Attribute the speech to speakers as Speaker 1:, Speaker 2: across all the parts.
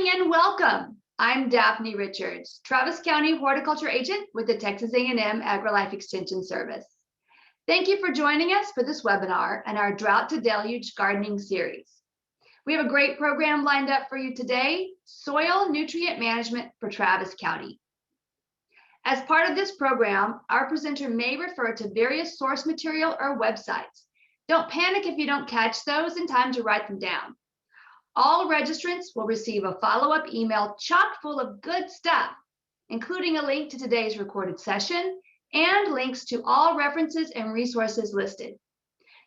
Speaker 1: And welcome. I'm Daphne Richards, Travis County Horticulture Agent with the Texas A&M AgriLife Extension Service. Thank you for joining us for this webinar and our Drought to Deluge Gardening Series. We have a great program lined up for you today, Soil Nutrient Management for Travis County. As part of this program, our presenter may refer to various source material or websites. Don't panic if you don't catch those in time to write them down. All registrants will receive a follow-up email chock full of good stuff, including a link to today's recorded session and links to all references and resources listed.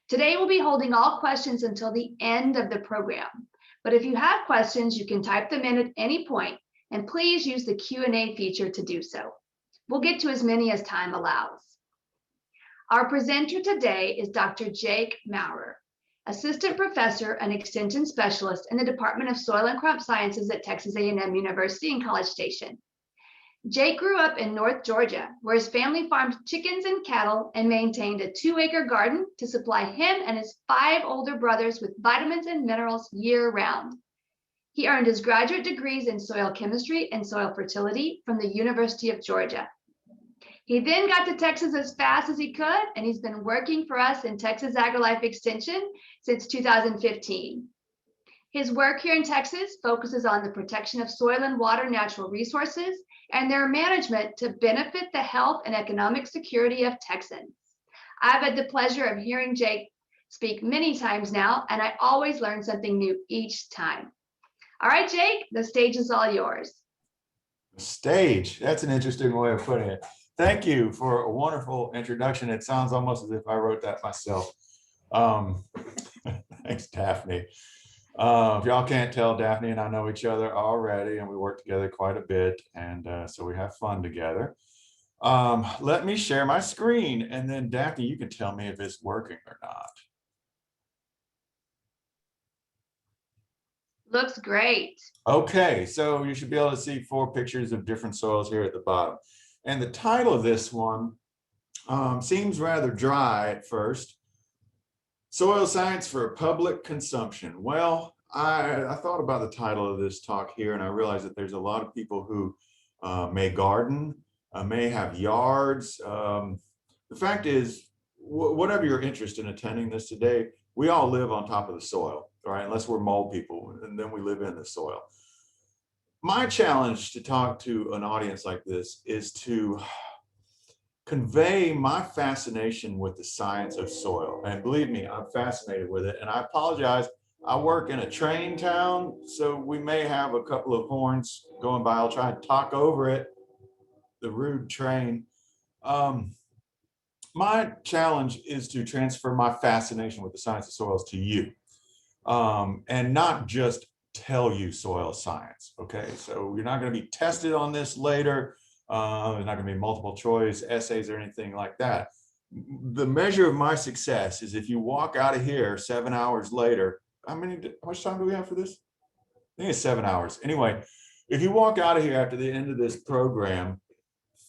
Speaker 1: Today we'll be holding all questions until the end of the program, but if you have questions, you can type them in at any point, and please use the Q&A feature to do so. We'll get to as many as time allows. Our presenter today is Dr. Jake Mowrer, Assistant Professor and Extension Specialist in the Department of Soil and Crop Sciences at Texas A&M University in College Station. Jake grew up in North Georgia, where his family farmed chickens and cattle and maintained a 2-acre garden to supply him and his 5 older brothers with vitamins and minerals year-round. He earned his graduate degrees in soil chemistry and soil fertility from the University of Georgia. He then got to Texas as fast as he could, and he's been working for us in Texas AgriLife Extension since 2015. His work here in Texas focuses on the protection of soil and water natural resources and their management to benefit the health and economic security of Texans. I've had the pleasure of hearing Jake speak many times now, and I always learn something new each time. All right, Jake, the stage is all yours.
Speaker 2: Stage, that's an interesting way of putting it. Thank you for a wonderful introduction. It sounds almost as if I wrote that myself. Thanks, Daphne. If y'all can't tell, Daphne and I know each other already, and we work together quite a bit, and so we have fun together. Let me share my screen, and then Daphne, you can tell me if it's working or not.
Speaker 1: Looks great.
Speaker 2: Okay, so you should be able to see 4 pictures of different soils here at the bottom. And the title of this one seems rather dry at first. Soil Science for Public Consumption. Well, I thought about the title of this talk here, and I realized that there's a lot of people who may garden, may have yards. The fact is, whatever your interest in attending this today, we all live on top of the soil, right? Unless we're mole people, and then we live in the soil. My challenge to talk to an audience like this is to convey my fascination with the science of soil. And believe me, I'm fascinated with it. And I apologize, I work in a train town, so we may have a couple of horns going by. I'll try and talk over it, the rude train. My challenge is to transfer my fascination with the science of soils to you, and not just tell you soil science. Okay, so you're not going to be tested on this later. There's not going to be multiple choice essays or anything like that. The measure of my success is if you walk out of here 7 hours later. How much time do we have for this? I think it's 7 hours. Anyway, if you walk out of here after the end of this program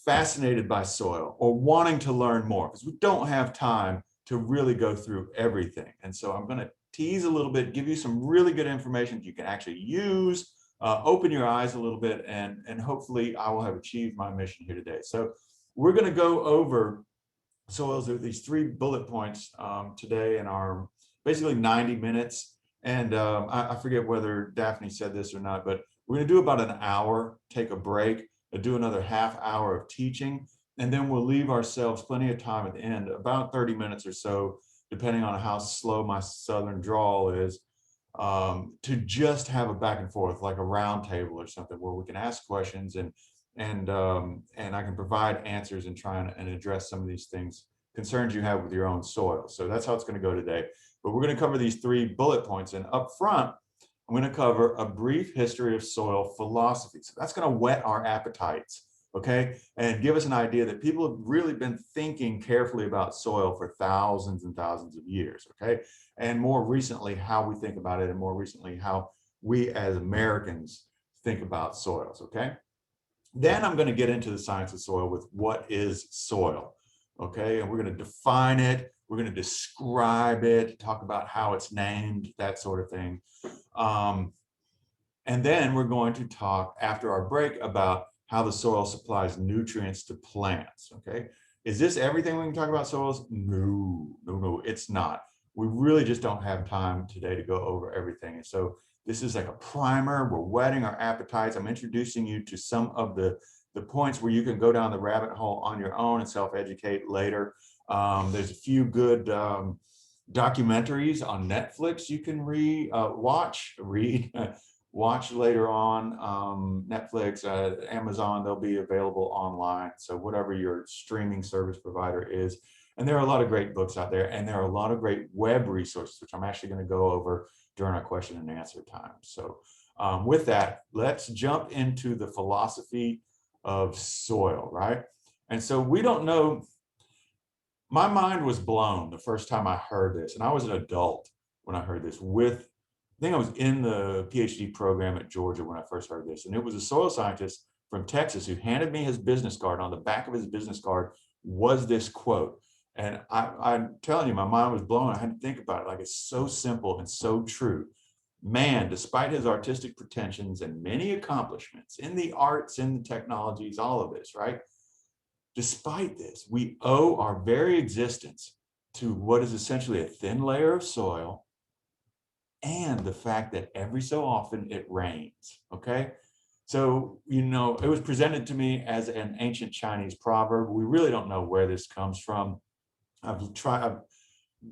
Speaker 2: fascinated by soil or wanting to learn more, because we don't have time to really go through everything. And so I'm going to tease a little bit, give you some really good information you can actually use, open your eyes a little bit, and hopefully I will have achieved my mission here today. So we're going to go over soils with these 3 bullet points today in our basically 90 minutes. And I forget whether Daphne said this or not, but we're going to do about an hour, take a break, do another half hour of teaching, and then we'll leave ourselves plenty of time at the end, about 30 minutes or so, depending on how slow my southern drawl is, to just have a back and forth, like a round table or something, where we can ask questions and I can provide answers and try and address some of these things, concerns you have with your own soil. So that's how it's going to go today. But we're going to cover these 3 bullet points, and up front, I'm going to cover a brief history of soil philosophy. So that's going to whet our appetites, okay, and give us an idea that people have really been thinking carefully about soil for thousands and thousands of years, okay, and more recently how we think about it, and more recently how we as Americans think about soils, okay. Then I'm going to get into the science of soil with what is soil, okay, and we're going to define it, we're going to describe it, talk about how it's named, that sort of thing. And then we're going to talk after our break about how the soil supplies nutrients to plants, okay? Is this everything we can talk about soils? No, no, no, it's not. We really just don't have time today to go over everything. And so this is like a primer. We're whetting our appetites. I'm introducing you to some of the points where you can go down the rabbit hole on your own and self-educate later. There's a few good documentaries on Netflix you can watch later on. Netflix, Amazon, they'll be available online. So whatever your streaming service provider is. And there are a lot of great books out there, and there are a lot of great web resources, which I'm actually going to go over during our question and answer time. So with that, let's jump into the philosophy of soil, right? And so we don't know. My mind was blown the first time I heard this, and I was an adult when I heard this. I think I was in the PhD program at Georgia when I first heard this, and it was a soil scientist from Texas who handed me his business card. On the back of his business card was this quote. And I'm telling you, my mind was blown. I had to think about it. Like, it's so simple and so true. Man, despite his artistic pretensions and many accomplishments in the arts, in the technologies, all of this, right? Despite this, we owe our very existence to what is essentially a thin layer of soil and the fact that every so often it rains, okay? So, you know, it was presented to me as an ancient Chinese proverb. We really don't know where this comes from. I've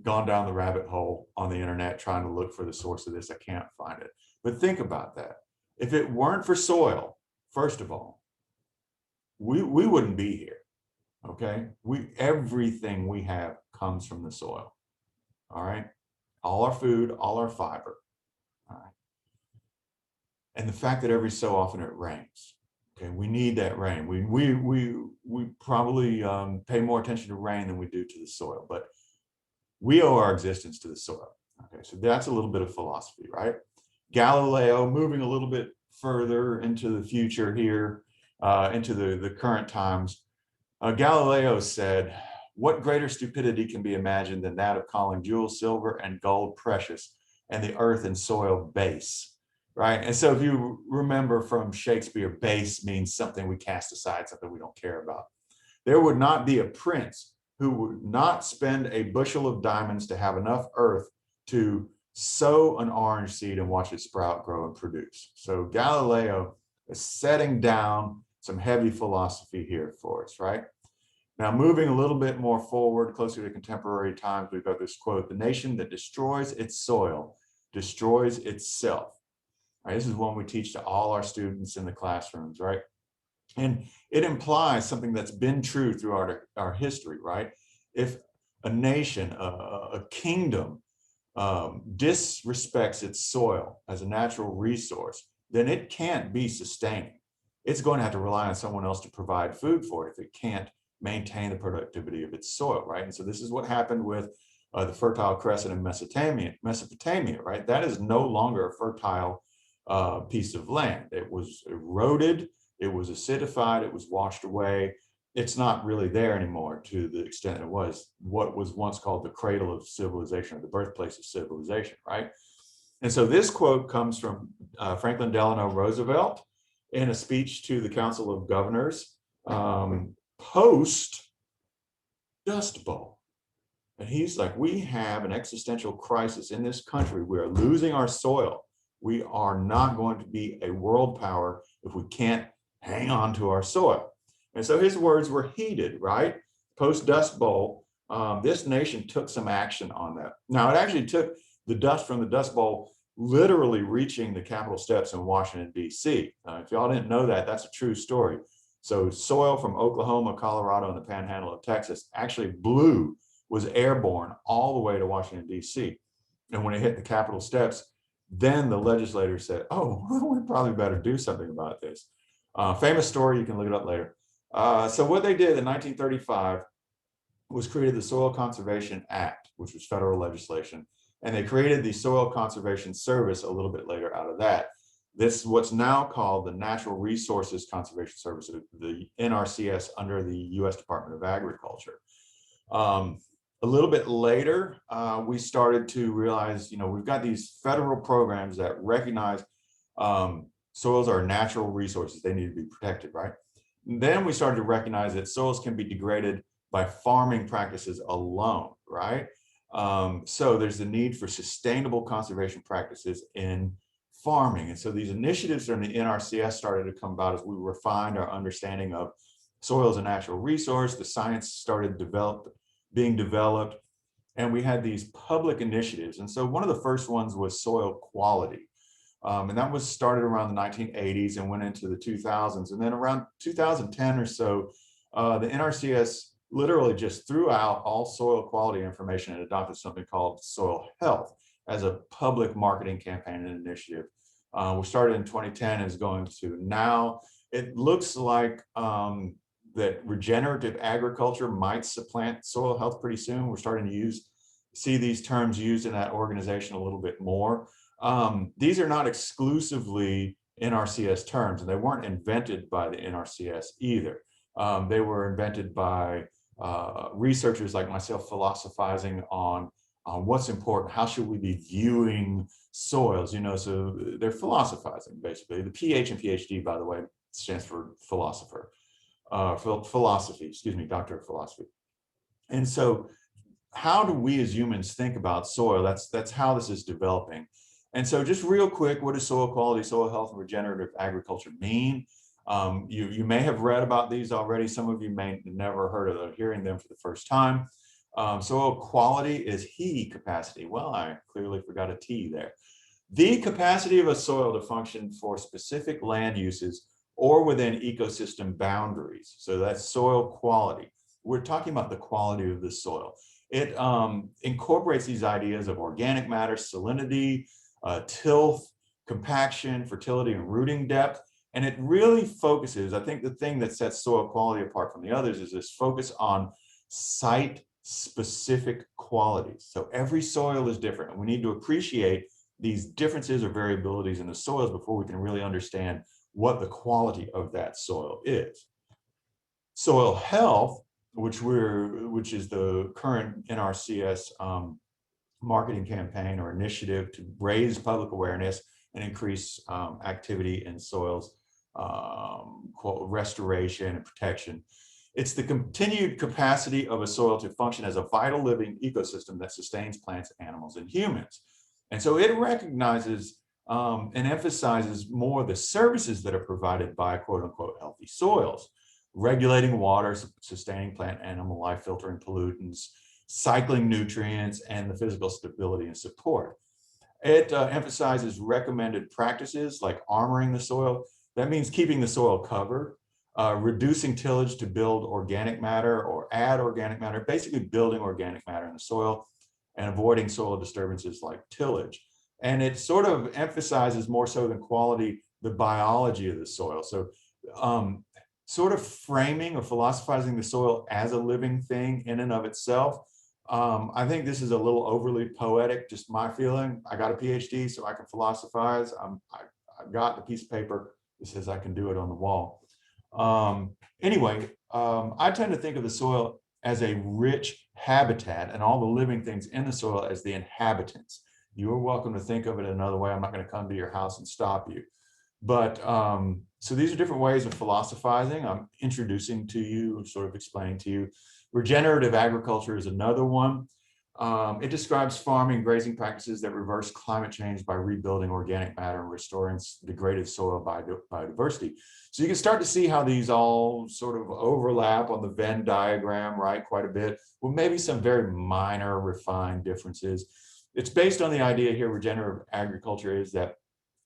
Speaker 2: gone down the rabbit hole on the internet trying to look for the source of this. I can't find it. But think about that. If it weren't for soil, first of all, we wouldn't be here. Okay? Everything we have comes from the soil. All right? All our food, all our fiber. All right. And the fact that every so often it rains. Okay, we need that rain. We probably pay more attention to rain than we do to the soil, but we owe our existence to the soil. Okay, so that's a little bit of philosophy, right? Galileo, moving a little bit further into the future here, into the current times. Galileo said, "What greater stupidity can be imagined than that of calling jewels silver and gold precious, and the earth and soil base?" Right? And so if you remember from Shakespeare, base means something we cast aside, something we don't care about. There would not be a prince who would not spend a bushel of diamonds to have enough earth to sow an orange seed and watch it sprout, grow, and produce. So Galileo is setting down some heavy philosophy here for us, right? Now, moving a little bit more forward, closer to contemporary times, we've got this quote: "The nation that destroys its soil destroys itself." Right, this is one we teach to all our students in the classrooms, right? And it implies something that's been true throughout our history, right? If a nation, a kingdom disrespects its soil as a natural resource, then it can't be sustaining. It's going to have to rely on someone else to provide food for it if it can't maintain the productivity of its soil, right? And so this is what happened with the Fertile Crescent in Mesopotamia, right? That is no longer a fertile piece of land. It was eroded, it was acidified, it was washed away. It's not really there anymore to the extent it was what was once called the cradle of civilization, or the birthplace of civilization, right? And so this quote comes from Franklin Delano Roosevelt in a speech to the Council of Governors post Dust Bowl. And he's like, "We have an existential crisis in this country. We are losing our soil. We are not going to be a world power if we can't hang on to our soil." And so his words were heeded, right? Post Dust Bowl, this nation took some action on that. Now, it actually took the dust from the Dust Bowl literally reaching the Capitol steps in Washington, D.C. If y'all didn't know that, that's a true story. So soil from Oklahoma, Colorado, and the panhandle of Texas actually was airborne all the way to Washington, D.C. And when it hit the Capitol steps, then the legislators said, "Oh, well, we probably better do something about this." Famous story, you can look it up later. So what they did in 1935 was created the Soil Conservation Act, which was federal legislation. And they created the Soil Conservation Service a little bit later out of that. This is what's now called the Natural Resources Conservation Service, the NRCS, under the U.S. Department of Agriculture. A little bit later, we started to realize, we've got these federal programs that recognize Soils are natural resources. They need to be protected, right? And then we started to recognize that soils can be degraded by farming practices alone, right? So there's the need for sustainable conservation practices in farming. And so these initiatives from the NRCS started to come about as we refined our understanding of soil as a natural resource. The science started being developed, and we had these public initiatives. And so one of the first ones was soil quality. And that was started around the 1980s and went into the 2000s. And then around 2010 or so, the NRCS literally just threw out all soil quality information and adopted something called soil health as a public marketing campaign and initiative. We started in 2010 and is going to now. It looks like that regenerative agriculture might supplant soil health pretty soon. We're starting to see these terms used in that organization a little bit more. These are not exclusively NRCS terms, and they weren't invented by the NRCS either. They were invented by researchers like myself philosophizing on what's important, how should we be viewing soils, so they're philosophizing basically. The PH and PhD, by the way, stands for philosopher, philosophy, excuse me, doctor of philosophy. And so how do we as humans think about soil? That's how this is developing. And so just real quick, what does soil quality, soil health, and regenerative agriculture mean? You may have read about these already. Some of you may never heard of them, hearing them for the first time. Soil quality is heat capacity. Well, I clearly forgot a T there. The capacity of a soil to function for specific land uses or within ecosystem boundaries. So that's soil quality. We're talking about the quality of the soil. It incorporates these ideas of organic matter, salinity, tilth, compaction, fertility, and rooting depth. And it really focuses, I think the thing that sets soil quality apart from the others is this focus on site-specific qualities. So every soil is different, and we need to appreciate these differences or variabilities in the soils before we can really understand what the quality of that soil is. Soil health, which is the current NRCS marketing campaign or initiative to raise public awareness and increase activity in soils restoration and protection. It's the continued capacity of a soil to function as a vital living ecosystem that sustains plants, animals, and humans. And so it recognizes and emphasizes more the services that are provided by quote unquote healthy soils: regulating water, sustaining plant animal life, filtering pollutants, cycling nutrients, and the physical stability and support. It emphasizes recommended practices like armoring the soil. That means keeping the soil covered, reducing tillage to build organic matter or add organic matter, basically building organic matter in the soil, and avoiding soil disturbances like tillage. And it sort of emphasizes more so than quality, the biology of the soil. So sort of framing or philosophizing the soil as a living thing in and of itself. I think this is a little overly poetic, just my feeling. I got a PhD, so I can philosophize. I've got the piece of paper that says I can do it on the wall. Anyway, I tend to think of the soil as a rich habitat and all the living things in the soil as the inhabitants. You are welcome to think of it another way. I'm not going to come to your house and stop you. But so these are different ways of philosophizing. I'm introducing to you, sort of explaining to you. Regenerative agriculture is another one. It describes farming, grazing practices that reverse climate change by rebuilding organic matter and restoring degraded soil biodiversity. So you can start to see how these all sort of overlap on the Venn diagram, right, quite a bit, with maybe some very minor refined differences. It's based on the idea here, regenerative agriculture, is that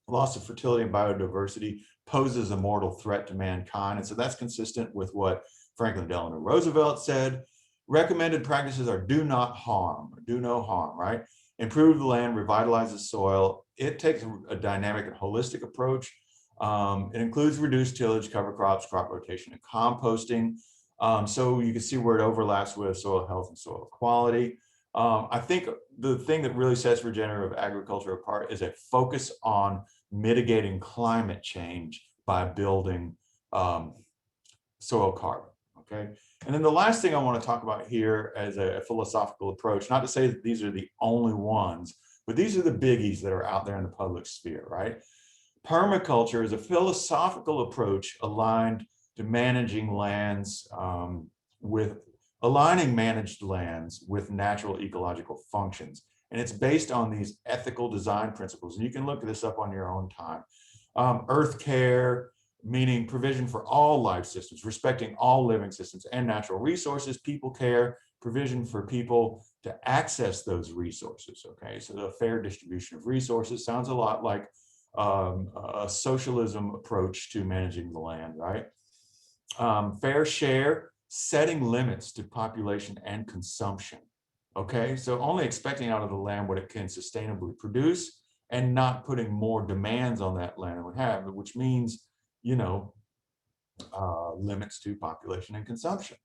Speaker 2: loss of fertility and biodiversity poses a mortal threat to mankind. And so that's consistent with what Franklin Delano Roosevelt said. Recommended practices are do not harm, or do no harm, right? Improve the land, revitalize the soil. It takes a dynamic and holistic approach. It includes reduced tillage, cover crops, crop rotation, and composting. So you can see where it overlaps with soil health and soil quality. I think the thing that really sets regenerative agriculture apart is a focus on mitigating climate change by building soil carbon, okay? And then the last thing I want to talk about here as a philosophical approach, not to say that these are the only ones, but these are the biggies that are out there in the public sphere, right? permaculture is a philosophical approach aligned to managing lands with aligning managed lands with natural ecological functions. And it's based on these ethical design principles. And you can look this up on your own time. Earth care, meaning provision for all life systems, respecting all living systems and natural resources. People care, provision for people to access those resources. Okay, so the fair distribution of resources sounds a lot like a socialism approach to managing the land, right? Fair share, setting limits to population and consumption. Okay, so only expecting out of the land what it can sustainably produce and not putting more demands on that land than we have, which means, you know, limits to population and consumption.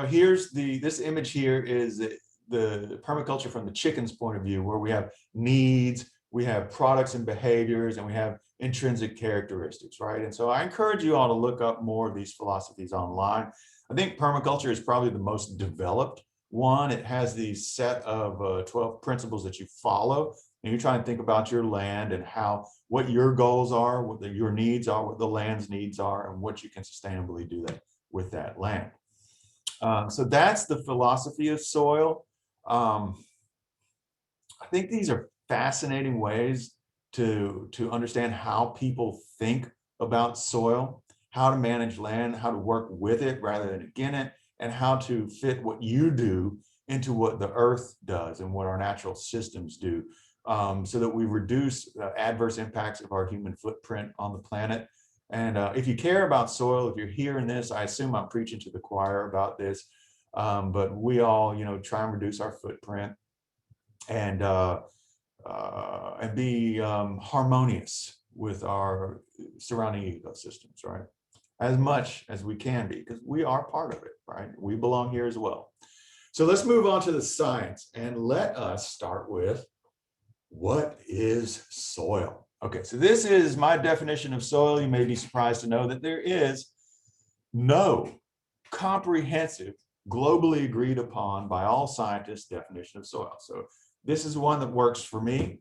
Speaker 2: Here's this image here is the permaculture from the chicken's point of view, where we have needs, we have products and behaviors, and we have intrinsic characteristics, right? And so I encourage you all to look up more of these philosophies online. I think permaculture is probably the most developed one. It has these set of 12 principles that you follow, and you try and think about your land and what your goals are, what your needs are, what the land's needs are, and what you can sustainably do that with that land. So that's the philosophy of soil. I think these are fascinating ways to understand how people think about soil, how to manage land, how to work with it rather than against it, and how to fit what you do into what the earth does and what our natural systems do, so that we reduce adverse impacts of our human footprint on the planet. And if you care about soil, if you're hearing this, I assume I'm preaching to the choir about this, but we all, try and reduce our footprint and be harmonious with our surrounding ecosystems, right? As much as we can be, because we are part of it, right? We belong here as well. So let's move on to the science, and let us start with, what is soil? Okay, so this is my definition of soil. You may be surprised to know that there is no comprehensive, globally agreed upon by all scientists definition of soil. So this is one that works for me.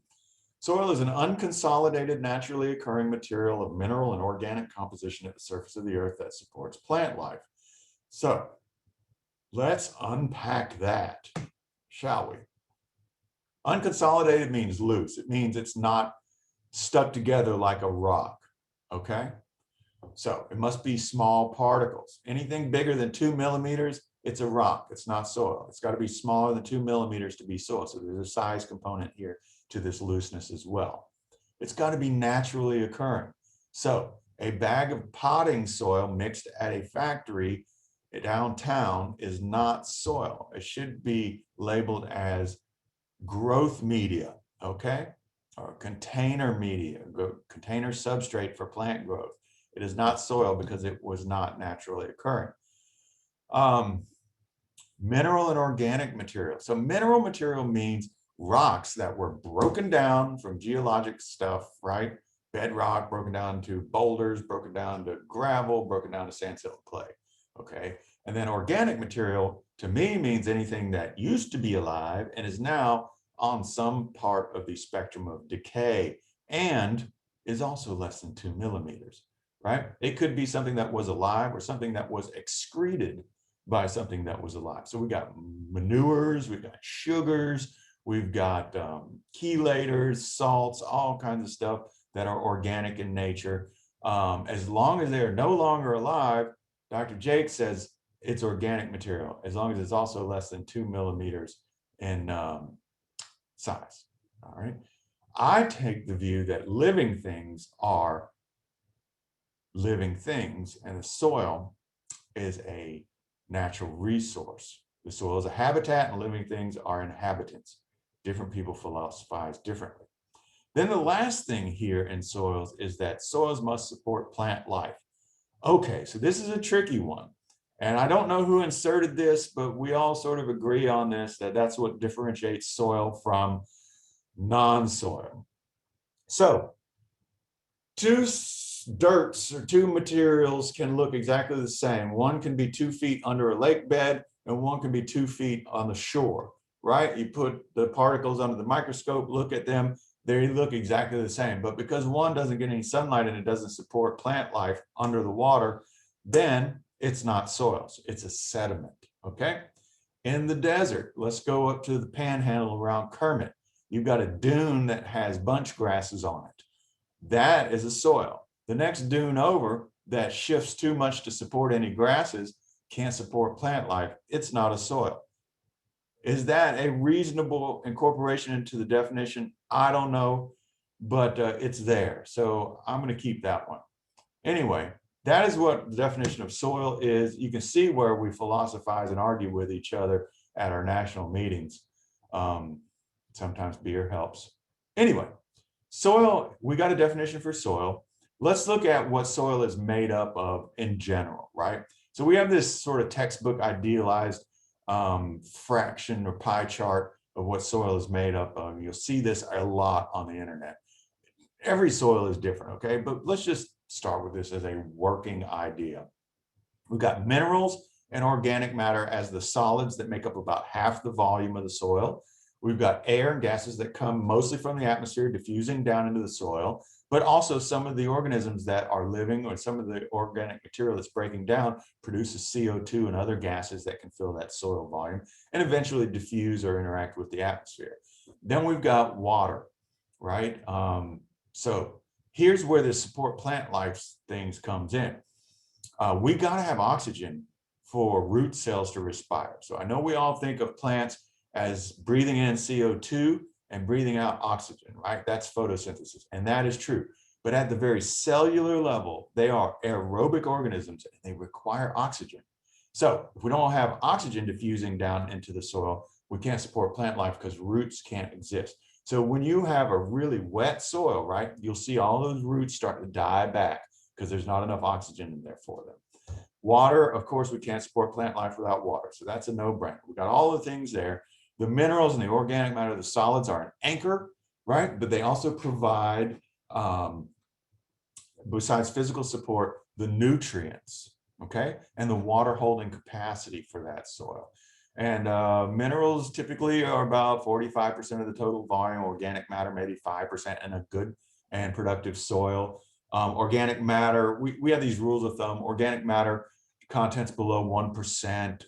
Speaker 2: Soil is an unconsolidated, naturally occurring material of mineral and organic composition at the surface of the earth that supports plant life. So let's unpack that, shall we? Unconsolidated means loose. It means it's not stuck together like a rock, okay? So it must be small particles. Anything bigger than 2 millimeters, it's a rock, it's not soil. It's got to be smaller than 2 millimeters to be soil. So there's a size component here to this looseness as well. It's got to be naturally occurring. So a bag of potting soil mixed at a factory downtown is not soil. It should be labeled as growth media, okay? Or container media, container substrate for plant growth. It is not soil because it was not naturally occurring. Mineral and organic material. So mineral material means rocks that were broken down from geologic stuff, right? Bedrock broken down to boulders, broken down to gravel, broken down to sand, silt, clay, okay? And then organic material to me means anything that used to be alive and is now on some part of the spectrum of decay and is also less than 2 millimeters, right? It could be something that was alive or something that was excreted by something that was alive. So we got manures, we've got sugars, we've got chelators, salts, all kinds of stuff that are organic in nature. As long as they're no longer alive, Dr. Jake says it's organic material, as long as it's also less than 2 millimeters in size, all right? I take the view that living things are living things, and the soil is a natural resource. The soil is a habitat and living things are inhabitants. Different people philosophize differently. Then the last thing here in soils is that soils must support plant life. Okay, so this is a tricky one. And I don't know who inserted this, but we all sort of agree on this, that that's what differentiates soil from non-soil. So two dirts or two materials can look exactly the same. One can be 2 feet under a lake bed and one can be 2 feet on the shore, right? You put the particles under the microscope, look at them, They look exactly the same, but because one doesn't get any sunlight and it doesn't support plant life under the water, then it's not soils, it's a sediment, okay? In the desert, let's go up to the panhandle around Kermit. You've got a dune that has bunch grasses on it. That is a soil. The next dune over that shifts too much to support any grasses, can't support plant life, it's not a soil. Is that a reasonable incorporation into the definition? I don't know, but it's there. So I'm going to keep that one. Anyway, that is what the definition of soil is. You can see where we philosophize and argue with each other at our national meetings. Sometimes beer helps. Anyway, soil, we got a definition for soil. Let's look at what soil is made up of in general, right? So we have this sort of textbook idealized fraction or pie chart of what soil is made up of. You'll see this a lot on the internet. Every soil is different, okay? But let's just start with this as a working idea. We've got minerals and organic matter as the solids that make up about half the volume of the soil. We've got air and gases that come mostly from the atmosphere diffusing down into the soil, but also some of the organisms that are living or some of the organic material that's breaking down produces CO2 and other gases that can fill that soil volume and eventually diffuse or interact with the atmosphere. Then we've got water, right? So here's where the support plant life things comes in. We got to have oxygen for root cells to respire. So I know we all think of plants as breathing in CO2 and breathing out oxygen, right? That's photosynthesis, and that is true. But at the very cellular level, they are aerobic organisms and they require oxygen. So if we don't have oxygen diffusing down into the soil, we can't support plant life because roots can't exist. So when you have a really wet soil, right, you'll see all those roots start to die back because there's not enough oxygen in there for them. Water, of course, we can't support plant life without water. So that's a no-brainer. We've got all the things there. The minerals and the organic matter, the solids are an anchor, right? But they also provide, besides physical support, the nutrients, okay? And the water holding capacity for that soil. And minerals typically are about 45% of the total volume, organic matter maybe 5% in a good and productive soil. Organic matter, we have these rules of thumb. Organic matter contents below 1%.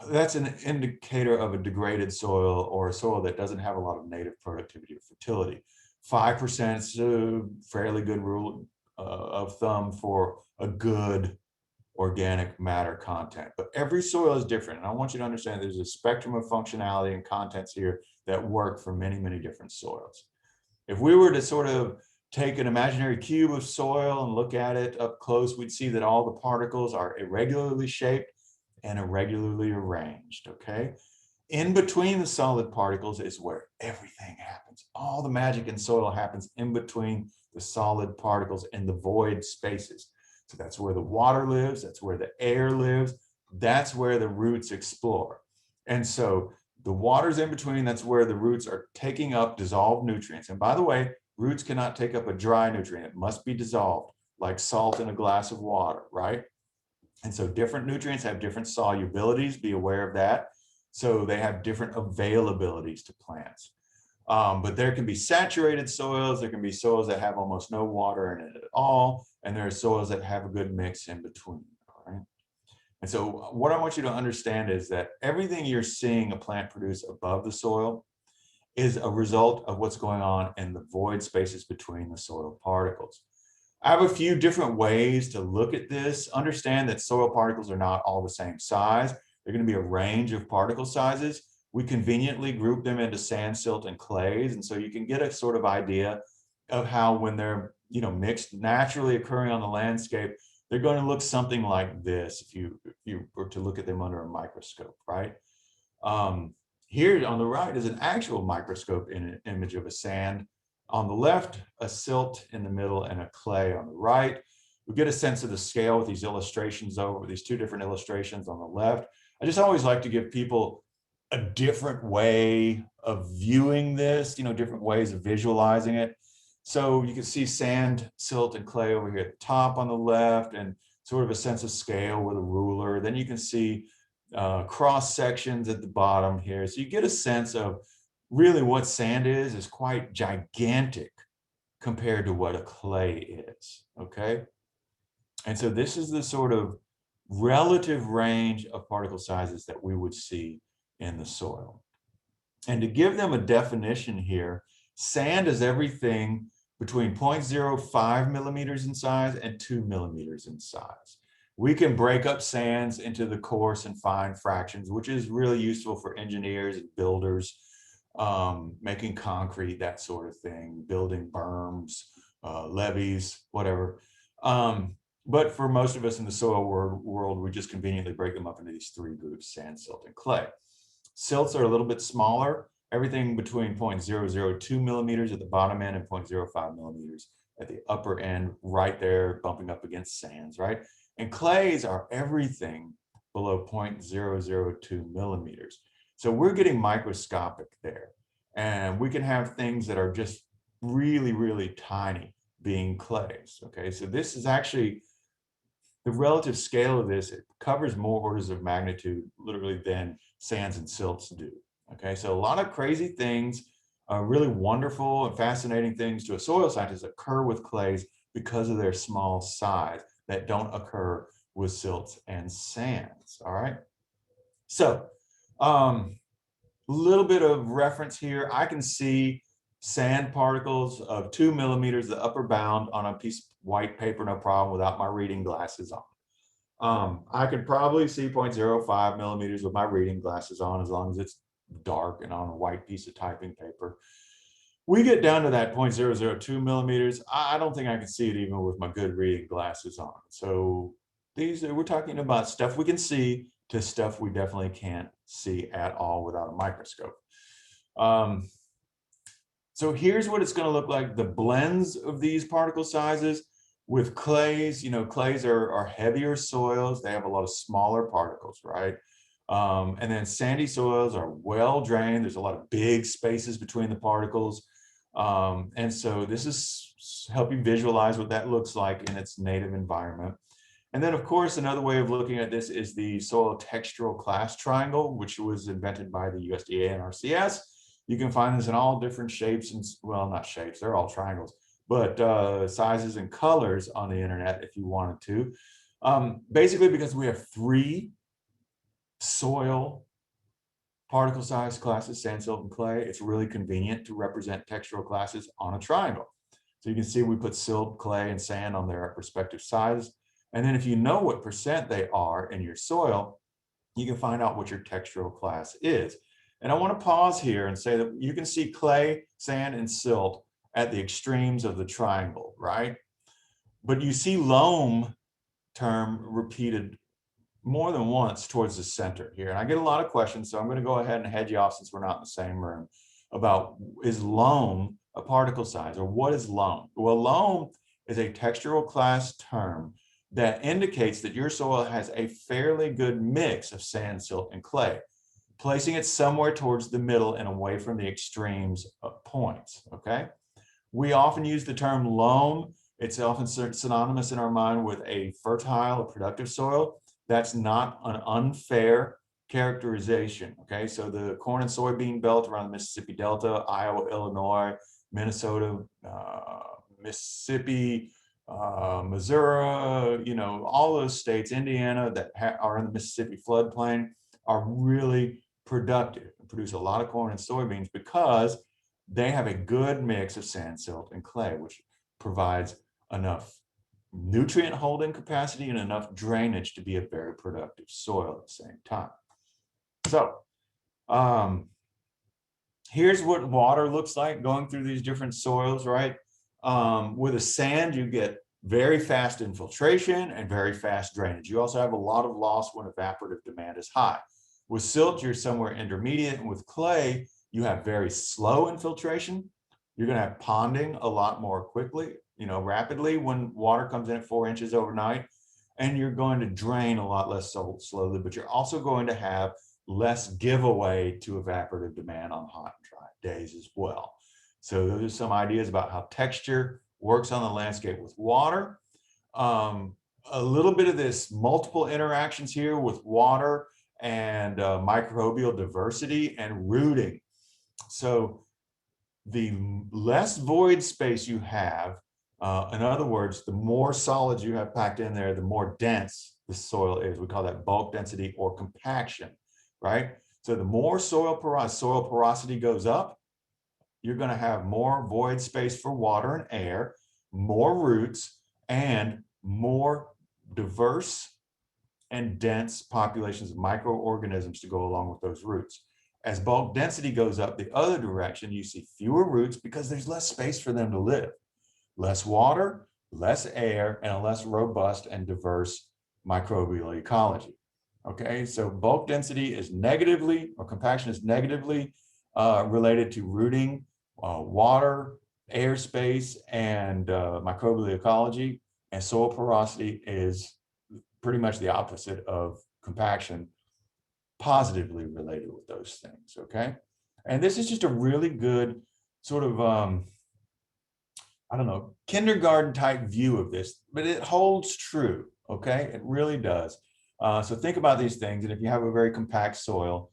Speaker 2: That's an indicator of a degraded soil or a soil that doesn't have a lot of native productivity or fertility. 5% is a fairly good rule of thumb for a good organic matter content. But every soil is different. And I want you to understand there's a spectrum of functionality and contents here that work for many, many different soils. If we were to sort of take an imaginary cube of soil and look at it up close, we'd see that all the particles are irregularly shaped and irregularly arranged, okay? In between the solid particles is where everything happens. All the magic in soil happens in between the solid particles and the void spaces. So that's where the water lives, that's where the air lives, that's where the roots explore. And so the water's in between, that's where the roots are taking up dissolved nutrients. And by the way, roots cannot take up a dry nutrient, it must be dissolved, like salt in a glass of water, right? And so different nutrients have different solubilities, be aware of that. So they have different availabilities to plants. But there can be saturated soils, there can be soils that have almost no water in it at all, and there are soils that have a good mix in between, all right? And so what I want you to understand is that everything you're seeing a plant produce above the soil is a result of what's going on in the void spaces between the soil particles. I have a few different ways to look at this. Understand that soil particles are not all the same size. They're going to be a range of particle sizes. We conveniently group them into sand, silt, and clays. And so you can get a sort of idea of how when they're mixed, naturally occurring on the landscape, they're going to look something like this if you were to look at them under a microscope, right? Here on the right is an actual microscope image of a sand. On the left, a silt in the middle and a clay on the right. We get a sense of the scale with these illustrations over these two different illustrations on the left. I just always like to give people a different way of viewing this, different ways of visualizing it. So you can see sand, silt, and clay over here at the top on the left, and sort of a sense of scale with a ruler. Then you can see cross sections at the bottom here. So you get a sense of really what sand is quite gigantic compared to what a clay is, okay? And so this is the sort of relative range of particle sizes that we would see in the soil. And to give them a definition here, sand is everything between 0.05 millimeters in size and 2 millimeters in size. We can break up sands into the coarse and fine fractions, which is really useful for engineers and builders, making concrete, that sort of thing, building berms, levees, whatever. But for most of us in the soil world, we just conveniently break them up into these three groups: sand, silt, and clay. Silts are a little bit smaller, everything between 0.002 millimeters at the bottom end and 0.05 millimeters at the upper end, right there bumping up against sands, right? And clays are everything below 0.002 millimeters. So we're getting microscopic there. And we can have things that are just really, really tiny being clays, okay? So this is actually, the relative scale of this, it covers more orders of magnitude literally than sands and silts do. Okay, so a lot of crazy things, really wonderful and fascinating things to a soil scientist occur with clays because of their small size that don't occur with silts and sands. All right, so little bit of reference here. I can see sand particles of 2 millimeters, the upper bound, on a piece of white paper, no problem, without my reading glasses on. I could probably see 0.05 millimeters with my reading glasses on, as long as it's dark and on a white piece of typing paper. We get down to that 0.002 millimeters. I don't think I can see it even with my good reading glasses on. So we're talking about stuff we can see to stuff we definitely can't see at all without a microscope. So here's what it's going to look like, the blends of these particle sizes with clays. You know, clays are heavier soils. They have a lot of smaller particles, right? And then sandy soils are well drained. There's a lot of big spaces between the particles. And so this is help you visualize what that looks like in its native environment. And then, of course, another way of looking at this is the soil textural class triangle, which was invented by the USDA and RCS. You can find this in all different shapes and, well, not shapes, they're all triangles, but sizes and colors on the internet if you wanted to. Basically, because we have three soil particle size classes, sand, silt, and clay, it's really convenient to represent textural classes on a triangle. So you can see we put silt, clay, and sand on their respective sizes. And then if you know what percent they are in your soil, you can find out what your textural class is. And I want to pause here and say that you can see clay, sand, and silt at the extremes of the triangle, right? But you see loam term repeated more than once towards the center here. And I get a lot of questions, so I'm going to go ahead and head you off, since we're not in the same room, about, is loam a particle size, or what is loam? Well, loam is a textural class term that indicates that your soil has a fairly good mix of sand, silt, and clay, placing it somewhere towards the middle and away from the extremes of points, okay? We often use the term loam. It's often synonymous in our mind with a fertile or productive soil. That's not an unfair characterization, okay? So the corn and soybean belt around the Mississippi Delta, Iowa, Illinois, Minnesota, Mississippi, Missouri, you know, all those states, Indiana, that are in the Mississippi floodplain, are really productive and produce a lot of corn and soybeans because they have a good mix of sand, silt, and clay, which provides enough nutrient holding capacity and enough drainage to be a very productive soil at the same time. So here's what water looks like going through these different soils, right? With a sand, you get very fast infiltration and very fast drainage. You also have a lot of loss when evaporative demand is high. With silt, you're somewhere intermediate, and with clay, you have very slow infiltration. You're going to have ponding a lot more quickly, you know, rapidly when water comes in at 4 inches overnight, and you're going to drain a lot less slowly, but you're also going to have less giveaway to evaporative demand on hot and dry days as well. So those are some ideas about how texture works on the landscape with water. A little bit of this multiple interactions here with water and microbial diversity and rooting. So the less void space you have, in other words, the more solids you have packed in there, the more dense the soil is. We call that bulk density or compaction, right? So the more soil porosity goes up, you're going to have more void space for water and air, more roots, and more diverse and dense populations of microorganisms to go along with those roots. As bulk density goes up the other direction, you see fewer roots because there's less space for them to live. Less water, less air, and a less robust and diverse microbial ecology. Okay, so bulk density is negatively, or compaction is negatively related to rooting, water, airspace, and microbial ecology. And soil porosity is pretty much the opposite of compaction, positively related with those things, okay? And this is just a really good sort of, I don't know, kindergarten type view of this, but it holds true, okay? It really does. So think about these things, and if you have a very compact soil,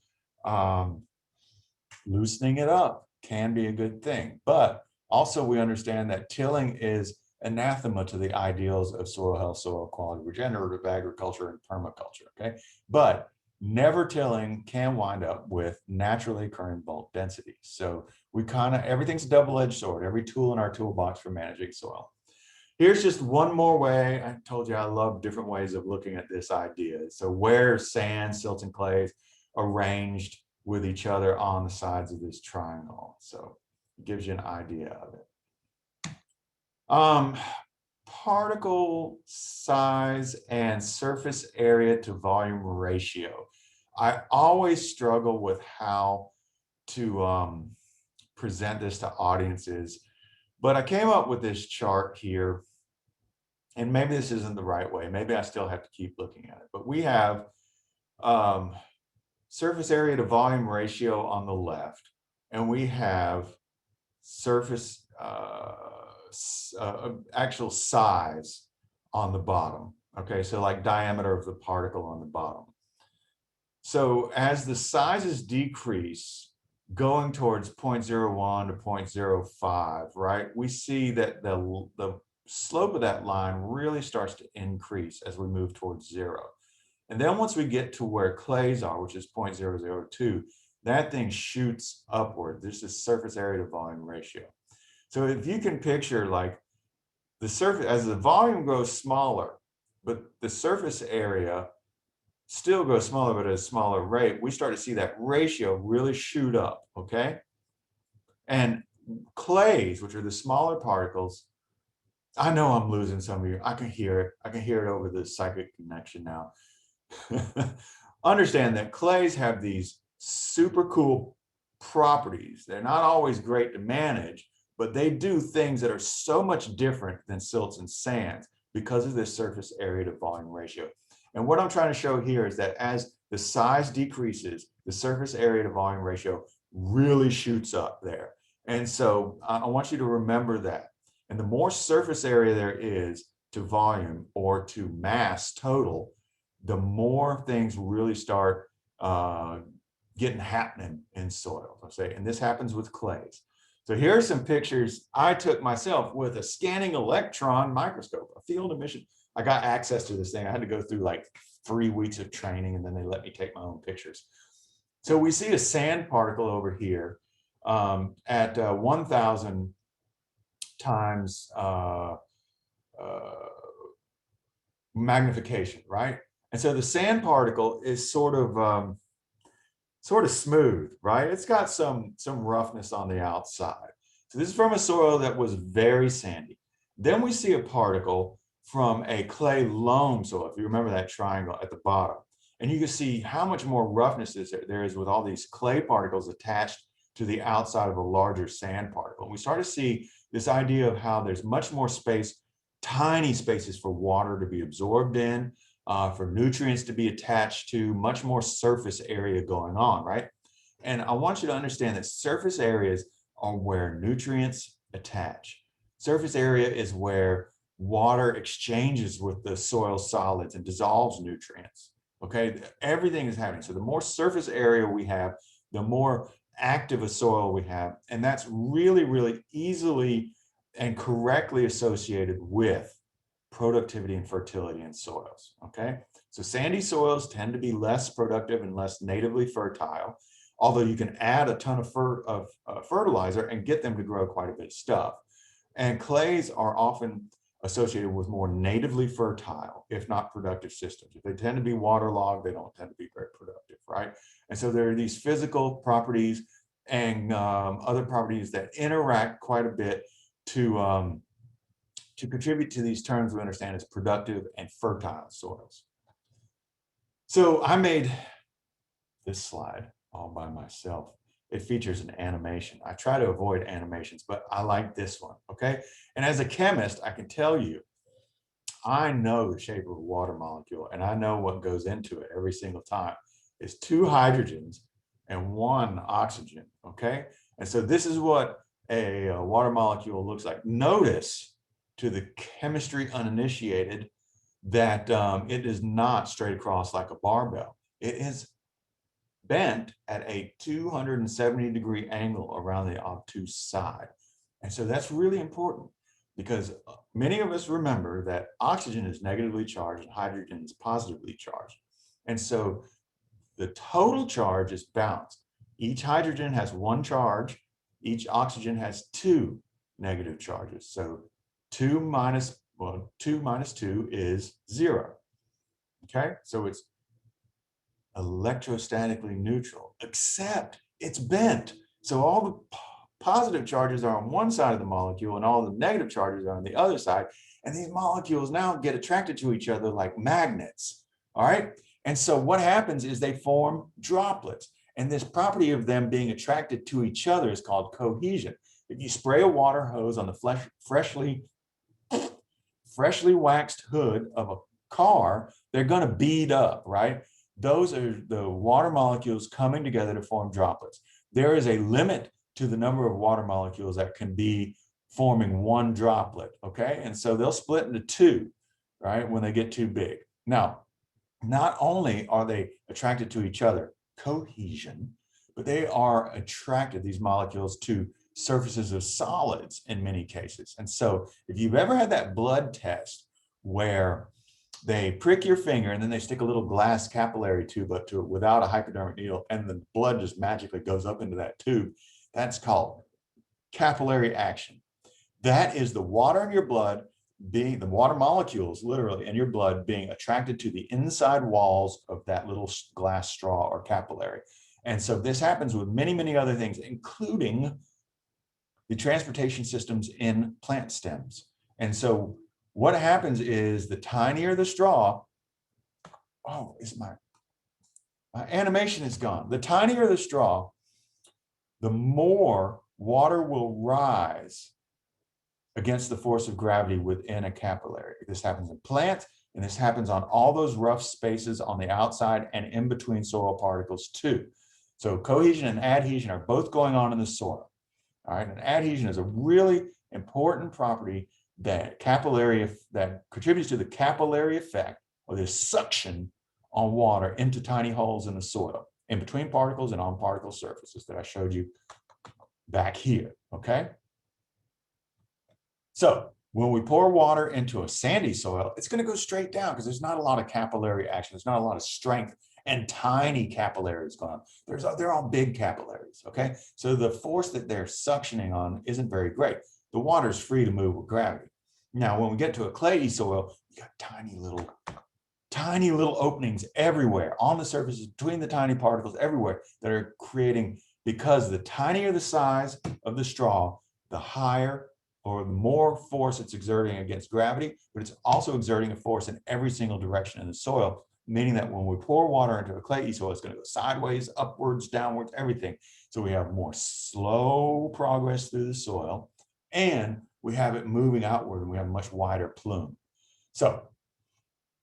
Speaker 2: loosening it up can be a good thing. But also we understand that tilling is anathema to the ideals of soil health, soil quality, regenerative agriculture, and permaculture, okay? But never tilling can wind up with naturally occurring bulk density. So we kind of, everything's a double-edged sword, every tool in our toolbox for managing soil. Here's just one more way. I told you I love different ways of looking at this idea. So where sand, silt, and clays arranged with each other on the sides of this triangle. So it gives you an idea of it. Particle size and surface area to volume ratio. I always struggle with how to present this to audiences, but I came up with this chart here, and maybe this isn't the right way. Maybe I still have to keep looking at it, but we have surface area to volume ratio on the left, and we have surface actual size on the bottom. Okay, so like diameter of the particle on the bottom. So as the sizes decrease, going towards 0.01 to 0.05, right, we see that the slope of that line really starts to increase as we move towards zero. And then once we get to where clays are, which is 0.002, that thing shoots upward. This is surface area to volume ratio. So if you can picture like the surface, as the volume grows smaller, but the surface area still grows smaller, but at a smaller rate, we start to see that ratio really shoot up, okay? And clays, which are the smaller particles, I know I'm losing some of you. I can hear it. I can hear it over the psychic connection now. Understand that clays have these super cool properties. They're not always great to manage, but they do things that are so much different than silts and sands because of this surface area to volume ratio. And what I'm trying to show here is that as the size decreases, the surface area to volume ratio really shoots up there. And so I want you to remember that. And the more surface area there is to volume or to mass total, the more things really start happening in soil, let's say. And this happens with clays. So here are some pictures I took myself with a scanning electron microscope, a field emission. I got access to this thing. I had to go through like 3 weeks of training, and then they let me take my own pictures. So we see a sand particle over here at 1,000 times magnification, right? And so the sand particle is sort of smooth, right? It's got some roughness on the outside. So this is from a soil that was very sandy. Then we see a particle from a clay loam soil, if you remember that triangle at the bottom. And you can see how much more roughness there is with all these clay particles attached to the outside of a larger sand particle. And we start to see this idea of how there's much more space, tiny spaces for water to be absorbed in, for nutrients to be attached to, much more surface area going on, right? And I want you to understand that surface areas are where nutrients attach. Surface area is where water exchanges with the soil solids and dissolves nutrients, okay? Everything is happening. So the more surface area we have, the more active a soil we have. And that's really, really easily and correctly associated with productivity and fertility in soils, okay? So sandy soils tend to be less productive and less natively fertile, although you can add a ton of fertilizer and get them to grow quite a bit of stuff. And clays are often associated with more natively fertile, if not productive systems. If they tend to be waterlogged, they don't tend to be very productive, right? And so there are these physical properties and other properties that interact quite a bit to contribute to these terms we understand as productive and fertile soils. So I made this slide all by myself. It features an animation. I try to avoid animations, but I like this one, okay? And as a chemist, I can tell you, I know the shape of a water molecule and I know what goes into it every single time. It's 2 hydrogens and 1 oxygen, okay? And so this is what a water molecule looks like. Notice, to the chemistry uninitiated, that it is not straight across like a barbell. It is bent at a 270-degree angle around the obtuse side. And so that's really important because many of us remember that oxygen is negatively charged and hydrogen is positively charged. And so the total charge is balanced. Each hydrogen has 1 charge, each oxygen has 2 negative charges. So 2 minus 2 is 0. Okay, so it's electrostatically neutral, except it's bent. So all the positive charges are on one side of the molecule and all the negative charges are on the other side. And these molecules now get attracted to each other like magnets. All right. And so what happens is they form droplets. And this property of them being attracted to each other is called cohesion. If you spray a water hose on the freshly waxed hood of a car, they're going to bead up, right? Those are the water molecules coming together to form droplets. There is a limit to the number of water molecules that can be forming 1 droplet, okay? And so they'll split into 2, right, when they get too big. Now, not only are they attracted to each other, cohesion, but they are attracted, these molecules, to surfaces of solids in many cases. And so if you've ever had that blood test where they prick your finger and then they stick a little glass capillary tube up to it without a hypodermic needle, and the blood just magically goes up into that tube, that's called capillary action. That is the water in your blood being, the water molecules literally in your blood being attracted to the inside walls of that little glass straw or capillary. And so this happens with many, many other things, including the transportation systems in plant stems. And so what happens is the tinier the straw, oh, is my animation is gone. The tinier the straw, the more water will rise against the force of gravity within a capillary. This happens in plants, and this happens on all those rough spaces on the outside and in between soil particles too. So cohesion and adhesion are both going on in the soil. All right, and adhesion is a really important property that contributes to the capillary effect, or this suction on water into tiny holes in the soil, in between particles and on particle surfaces that I showed you back here, okay? So when we pour water into a sandy soil, it's going to go straight down because there's not a lot of capillary action. There's not a lot of strength and tiny capillaries going on. They're all big capillaries, okay? So the force that they're suctioning on isn't very great. The water is free to move with gravity. Now, when we get to a clayey soil, you got tiny little openings everywhere on the surfaces between the tiny particles everywhere that are creating, because the tinier the size of the straw, the higher or the more force it's exerting against gravity, but it's also exerting a force in every single direction in the soil, meaning that when we pour water into a clayey soil, it's going to go sideways, upwards, downwards, everything. So we have more slow progress through the soil, and we have it moving outward, and we have a much wider plume. So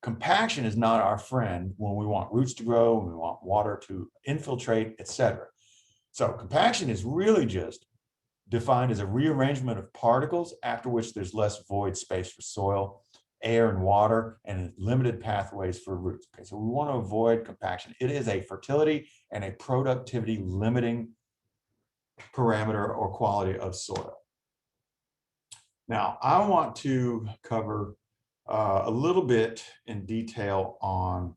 Speaker 2: compaction is not our friend when we want roots to grow, when we want water to infiltrate, etc. So compaction is really just defined as a rearrangement of particles after which there's less void space for soil, air, and water, and limited pathways for roots. Okay, so we want to avoid compaction. It is a fertility and a productivity limiting parameter or quality of soil. Now, I want to cover a little bit in detail on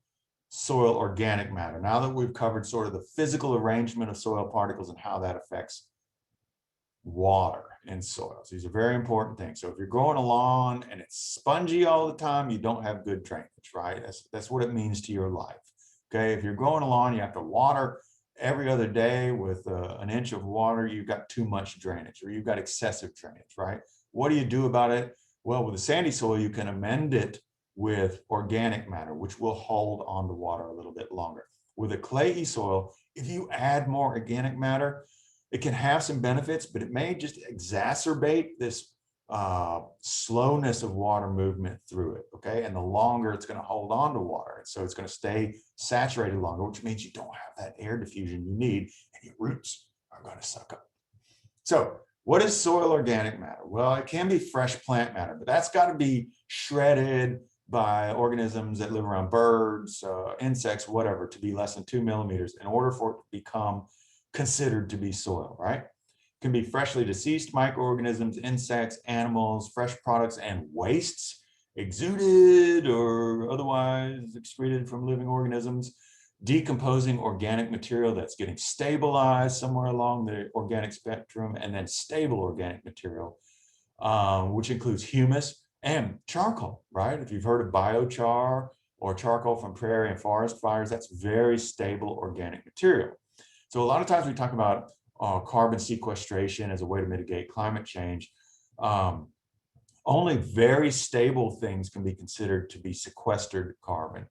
Speaker 2: soil organic matter. Now that we've covered sort of the physical arrangement of soil particles and how that affects water in soils. These are very important things. So if you're growing a lawn and it's spongy all the time, you don't have good drainage, right? That's what it means to your life. Okay, if you're growing a lawn, you have to water every other day with an inch of water, you've got too much drainage or you've got excessive drainage, right? What do you do about it? Well, with a sandy soil, you can amend it with organic matter, which will hold on to water a little bit longer. With a clayey soil, if you add more organic matter, it can have some benefits, but it may just exacerbate this slowness of water movement through it, okay? And the longer it's going to hold on to water, so it's going to stay saturated longer, which means you don't have that air diffusion you need, and your roots are going to suck up. So what is soil organic matter? Well, it can be fresh plant matter, but that's got to be shredded by organisms that live around birds, insects, whatever, to be less than 2 millimeters in order for it to become considered to be soil, right? It can be freshly deceased microorganisms, insects, animals, fresh products, and wastes exuded or otherwise excreted from living organisms, decomposing organic material that's getting stabilized somewhere along the organic spectrum, and then stable organic material, which includes humus and charcoal, right? If you've heard of biochar or charcoal from prairie and forest fires, that's very stable organic material. So a lot of times we talk about carbon sequestration as a way to mitigate climate change. Only very stable things can be considered to be sequestered carbon.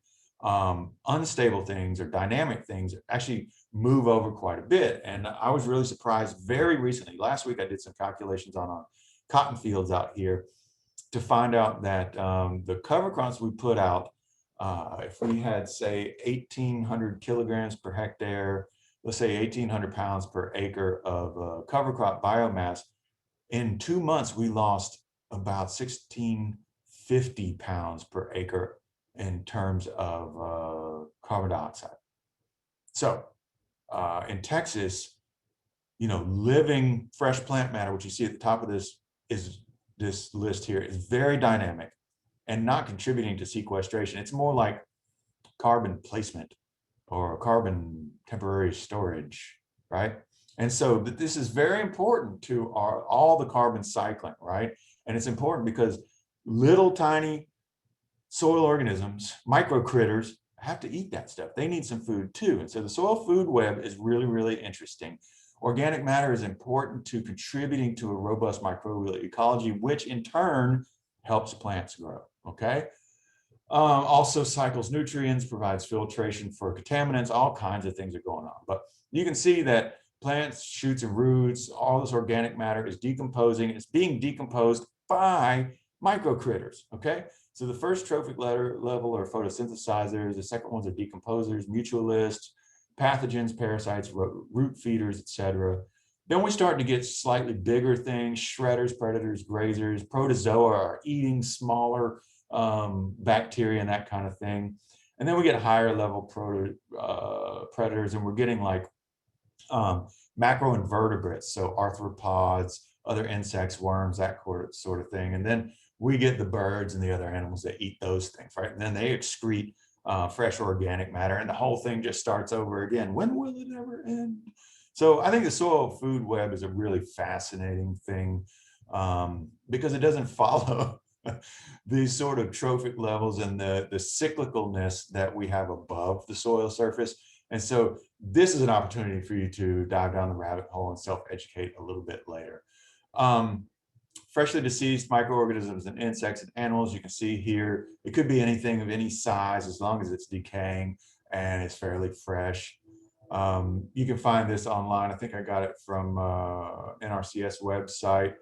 Speaker 2: Unstable things or dynamic things actually move over quite a bit. And I was really surprised very recently. Last week, I did some calculations on our cotton fields out here to find out that the cover crops we put out, if we had, say, 1,800 kilograms per hectare, let's say 1,800 pounds per acre of cover crop biomass, in 2 months, we lost about 1,650 pounds per acre in terms of carbon dioxide. So in Texas, living fresh plant matter, which you see at the top of this list here, is very dynamic and not contributing to sequestration. It's more like carbon placement or carbon temporary storage, right? And so this is very important to all the carbon cycling, right? And it's important because little tiny soil organisms, micro critters, have to eat that stuff. They need some food too. And so the soil food web is really, really interesting. Organic matter is important to contributing to a robust microbial ecology, which in turn helps plants grow, okay? Also cycles nutrients, provides filtration for contaminants, all kinds of things are going on. But you can see that plants, shoots, and roots, all this organic matter is decomposing. It's being decomposed by micro critters, okay? So the first trophic level are photosynthesizers, the second ones are decomposers, mutualists, pathogens, parasites, root feeders, etc. Then we start to get slightly bigger things, shredders, predators, grazers, protozoa are eating smaller bacteria and that kind of thing. And then we get higher level predators, and we're getting like macroinvertebrates, so arthropods, other insects, worms, that sort of thing. And then we get the birds and the other animals that eat those things, right? And then they excrete fresh organic matter, and the whole thing just starts over again. When will it ever end? So I think the soil food web is a really fascinating thing because it doesn't follow these sort of trophic levels and the cyclicalness that we have above the soil surface. And so this is an opportunity for you to dive down the rabbit hole and self-educate a little bit later. Freshly deceased microorganisms and insects and animals, you can see here, it could be anything of any size as long as it's decaying and it's fairly fresh. You can find this online. I think I got it from NRCS website.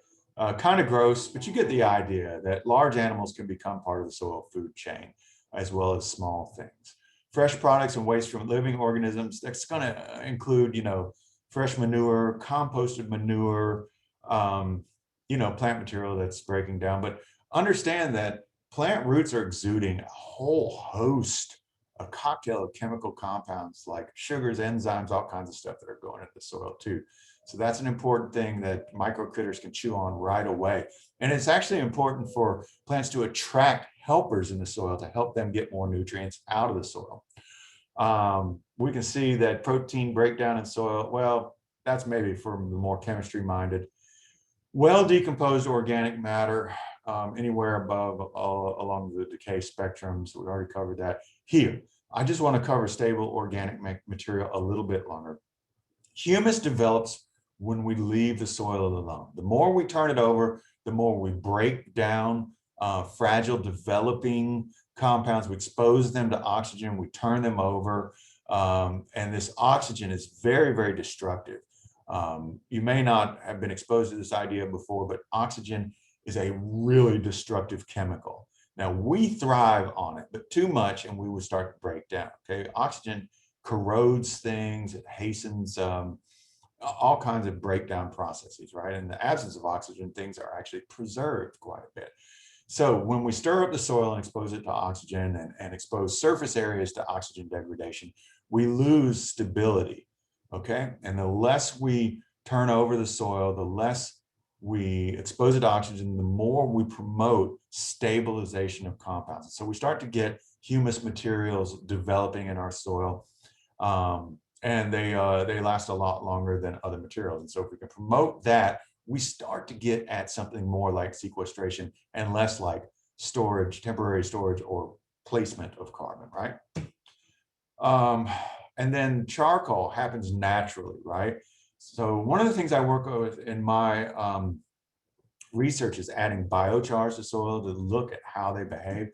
Speaker 2: Kind of gross, but you get the idea that large animals can become part of the soil food chain as well as small things. Fresh products and waste from living organisms, that's going to include, fresh manure, composted manure, plant material that's breaking down. But understand that plant roots are exuding a whole host, a cocktail of chemical compounds like sugars, enzymes, all kinds of stuff that are going into the soil too. So that's an important thing that micro critters can chew on right away. And it's actually important for plants to attract helpers in the soil to help them get more nutrients out of the soil. We can see that protein breakdown in soil, well, that's maybe for the more chemistry minded. Well decomposed organic matter, anywhere above along the decay spectrum. So we already covered that. Here, I just want to cover stable organic material a little bit longer. Humus develops when we leave the soil alone. The more we turn it over, the more we break down fragile developing compounds, we expose them to oxygen, we turn them over, and this oxygen is very, very destructive. You may not have been exposed to this idea before, but oxygen is a really destructive chemical. Now, we thrive on it, but too much and we would start to break down, okay? Oxygen corrodes things, it hastens all kinds of breakdown processes, right? In the absence of oxygen, things are actually preserved quite a bit. So when we stir up the soil and expose it to oxygen and expose surface areas to oxygen degradation, we lose stability, okay? And the less we turn over the soil, the less we expose it to oxygen, the more we promote stabilization of compounds. So we start to get humus materials developing in our soil, and they last a lot longer than other materials. And so if we can promote that, we start to get at something more like sequestration and less like storage, temporary storage or placement of carbon, right? And then charcoal happens naturally, right? So one of the things I work with in my research is adding biochars to soil to look at how they behave.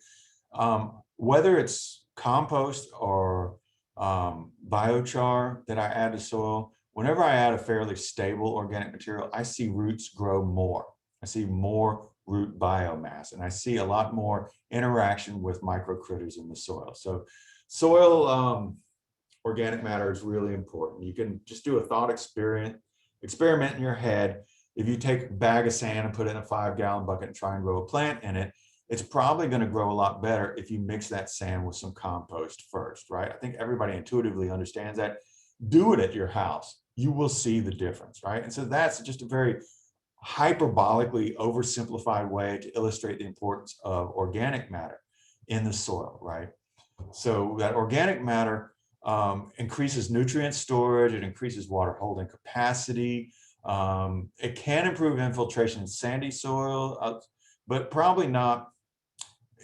Speaker 2: Whether it's compost or biochar that I add to soil, whenever I add a fairly stable organic material, I see roots grow more. I see more root biomass, and I see a lot more interaction with microcritters in the soil. So soil organic matter is really important. You can just do a thought experiment in your head. If you take a bag of sand and put it in a 5-gallon bucket and try and grow a plant in it, it's probably going to grow a lot better if you mix that sand with some compost first, right? I think everybody intuitively understands that. Do it at your house. You will see the difference, right? And so that's just a very hyperbolically oversimplified way to illustrate the importance of organic matter in the soil, right? So that organic matter increases nutrient storage, it increases water holding capacity. It can improve infiltration in sandy soil, but probably not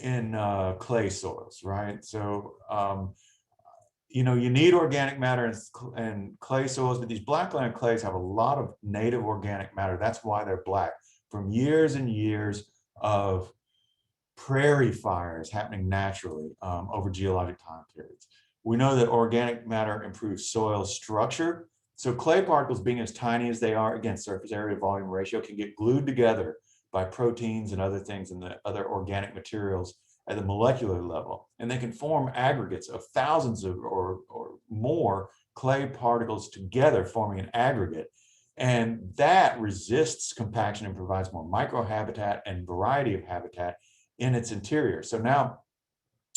Speaker 2: in clay soils, right? So, you know, you need organic matter in clay soils, but these blackland clays have a lot of native organic matter. That's why they're black. From years and years of prairie fires happening naturally over geologic time periods. We know that organic matter improves soil structure. So clay particles, being as tiny as they are, again, surface area volume ratio, can get glued together by proteins and other things and the other organic materials at the molecular level. And they can form aggregates of thousands of or more clay particles together, forming an aggregate. And that resists compaction and provides more microhabitat and variety of habitat in its interior. So now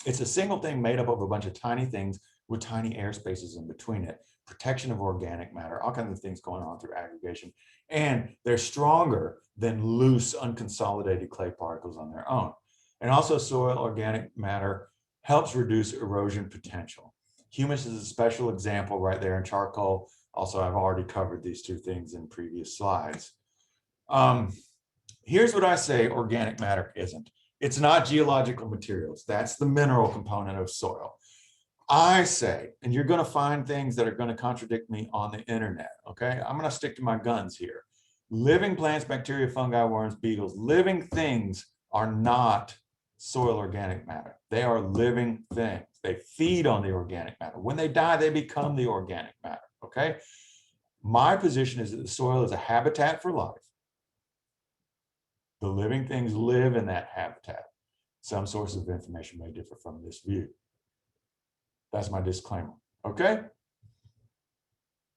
Speaker 2: it's a single thing made up of a bunch of tiny things with tiny air spaces in between it, protection of organic matter, all kinds of things going on through aggregation. And they're stronger than loose, unconsolidated clay particles on their own. And also soil organic matter helps reduce erosion potential. Humus is a special example right there in charcoal. Also, I've already covered these two things in previous slides. Here's what I say organic matter isn't. It's not geological materials. That's the mineral component of soil. I say, and you're going to find things that are going to contradict me on the internet, okay? I'm going to stick to my guns here. Living plants, bacteria, fungi, worms, beetles, living things are not soil organic matter. They are living things. They feed on the organic matter. When they die, they become the organic matter, okay? My position is that the soil is a habitat for life. The living things live in that habitat. Some sources of information may differ from this view. That's my disclaimer, okay?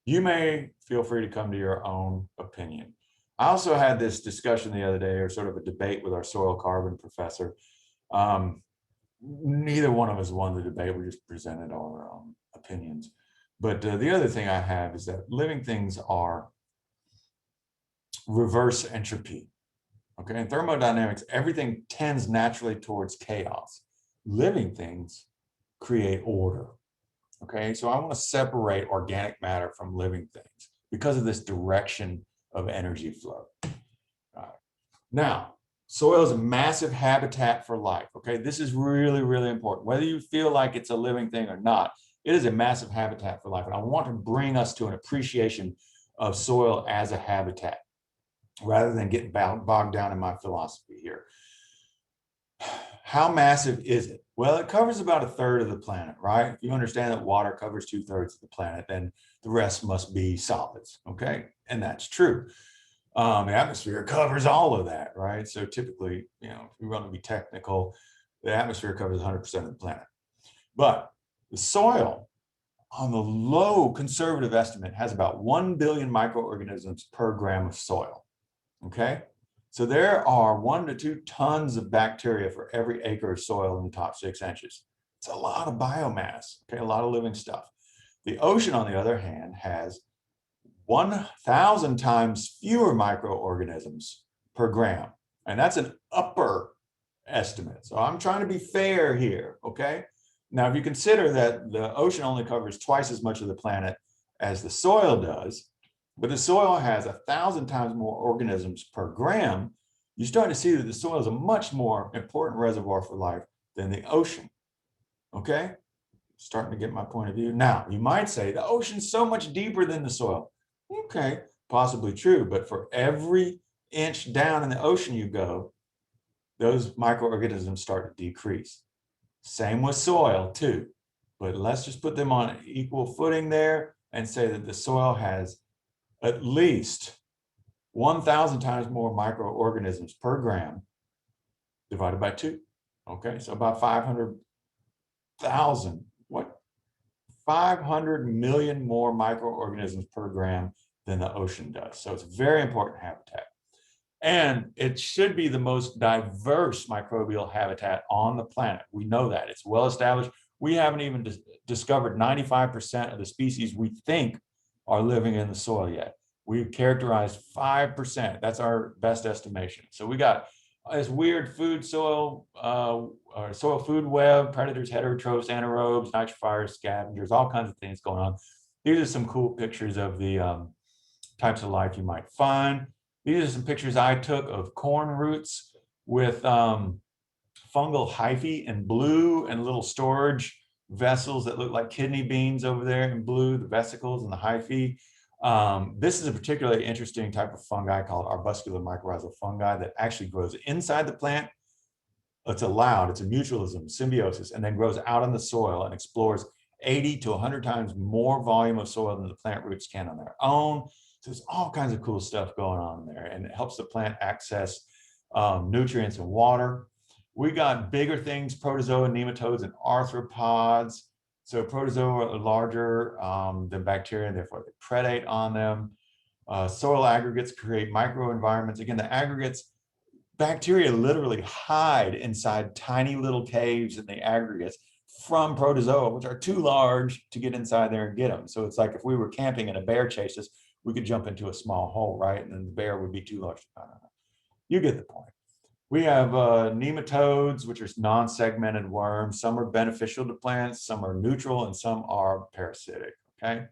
Speaker 2: You may feel free to come to your own opinion. I also had this discussion the other day, or sort of a debate with our soil carbon professor. Neither one of us won the debate. We just presented our opinions. But the other thing I have is that living things are reverse entropy. Okay, in thermodynamics, everything tends naturally towards chaos. Living things create order. Okay, so I want to separate organic matter from living things because of this direction of energy flow. All right. Now, soil is a massive habitat for life. Okay, this is really, really important. Whether you feel like it's a living thing or not, it is a massive habitat for life. And I want to bring us to an appreciation of soil as a habitat rather than getting bogged down in my philosophy here. How massive is it? Well, it covers about a third of the planet, right? If you understand that water covers 2/3 of the planet, then the rest must be solids, okay? And that's true. The atmosphere covers all of that, right? So typically, you know, if we want to be technical, the atmosphere covers 100% of the planet. But the soil, on the low conservative estimate, has about 1 billion microorganisms per gram of soil, okay? So there are 1 to 2 tons of bacteria for every acre of soil in the top 6 inches. It's a lot of biomass, okay, a lot of living stuff. The ocean, on the other hand, has 1,000 times fewer microorganisms per gram. And that's an upper estimate. So I'm trying to be fair here, okay? Now, if you consider that the ocean only covers twice as much of the planet as the soil does, but the soil has 1,000 times more organisms per gram, you start to see that the soil is a much more important reservoir for life than the ocean, okay? Starting to get my point of view. Now, you might say the ocean's so much deeper than the soil. Okay, possibly true, but for every inch down in the ocean you go, those microorganisms start to decrease. Same with soil too, but let's just put them on equal footing there and say that the soil has at least 1,000 times more microorganisms per gram divided by 2. Okay, so about 500,000. What? 500 million more microorganisms per gram than the ocean does. So it's a very important habitat. And it should be the most diverse microbial habitat on the planet. We know that. It's well established. We haven't even discovered 95% of the species we think are living in the soil yet. We've characterized 5%. That's our best estimation. So we got this weird food soil, or soil food web, predators, heterotrophs, anaerobes, nitrifiers, scavengers, all kinds of things going on. These are some cool pictures of the types of life you might find. These are some pictures I took of corn roots with fungal hyphae in blue and little storage vessels that look like kidney beans over there in blue, the vesicles and the hyphae. This is a particularly interesting type of fungi called arbuscular mycorrhizal fungi that actually grows inside the plant. It's allowed, it's a mutualism, symbiosis, and then grows out in the soil and explores 80 to 100 times more volume of soil than the plant roots can on their own. So there's all kinds of cool stuff going on there, and it helps the plant access nutrients and water. We got bigger things, protozoa, nematodes, and arthropods. So protozoa are larger than bacteria, and therefore they predate on them. Soil aggregates create microenvironments. Again, the aggregates, bacteria literally hide inside tiny little caves in the aggregates from protozoa, which are too large to get inside there and get them. So it's like if we were camping and a bear chased us, we could jump into a small hole, right? And then the bear would be too large to find out. You get the point. We have nematodes, which are non-segmented worms. Some are beneficial to plants, some are neutral, and some are parasitic, okay?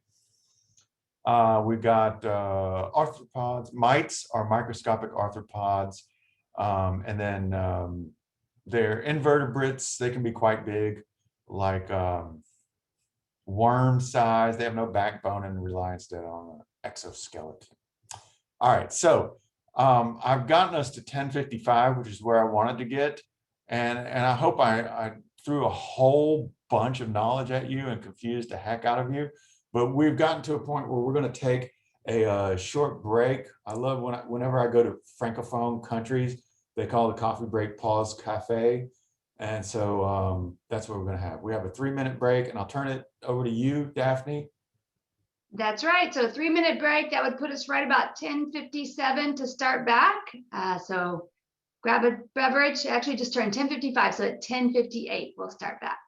Speaker 2: We've got arthropods. Mites are microscopic arthropods. And then they're invertebrates. They can be quite big, like worm size. They have no backbone and rely instead on an exoskeleton. All right, so I've gotten us to 1055, which is where I wanted to get. And I hope I threw a whole bunch of knowledge at you and confused the heck out of you. But we've gotten to a point where we're going to take a short break. I love whenever I go to Francophone countries, they call the coffee break pause cafe. And so that's what we're going to have. We have a 3-minute break, and I'll turn it over to you, Daphne.
Speaker 1: That's right. So 3-minute break, that would put us right about 10:57 to start back. So grab a beverage. Actually, just turned 10:55. So at 10:58, we'll start back.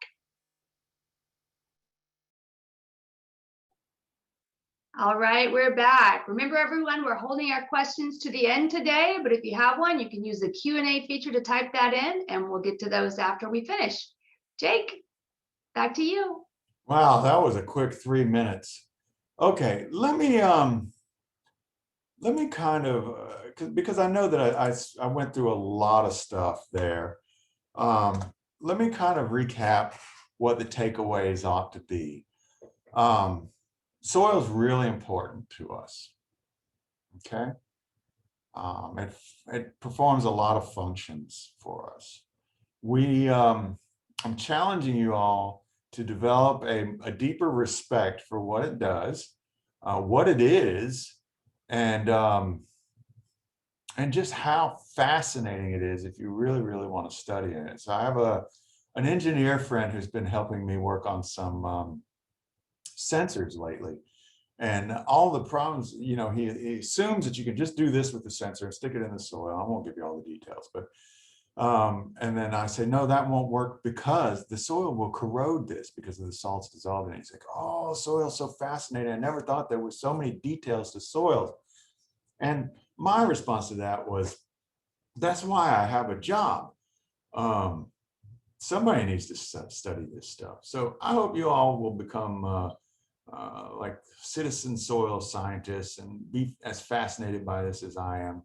Speaker 1: All right, we're back. Remember, everyone, we're holding our questions to the end today, but if you have one, you can use the Q&A feature to type that in, and we'll get to those after we finish. Jake, back to you.
Speaker 2: Wow, that was a quick 3 minutes. Okay, let me kind of because I know that I went through a lot of stuff there. Let me kind of recap what the takeaways ought to be. Soil is really important to us. Okay, it performs a lot of functions for us. I'm challenging you all to develop a deeper respect for what it does, what it is, and just how fascinating it is if you really, really want to study it. So I have an engineer friend who's been helping me work on some sensors lately. And all the problems, you know, he assumes that you can just do this with the sensor and stick it in the soil. I won't give you all the details, but and then I say, no, that won't work because the soil will corrode this because of the salts dissolved in it. He's like, oh, soil's so fascinating. I never thought there were so many details to soils. And my response to that was, that's why I have a job. Somebody needs to study this stuff. So I hope you all will become like citizen soil scientists and be as fascinated by this as I am.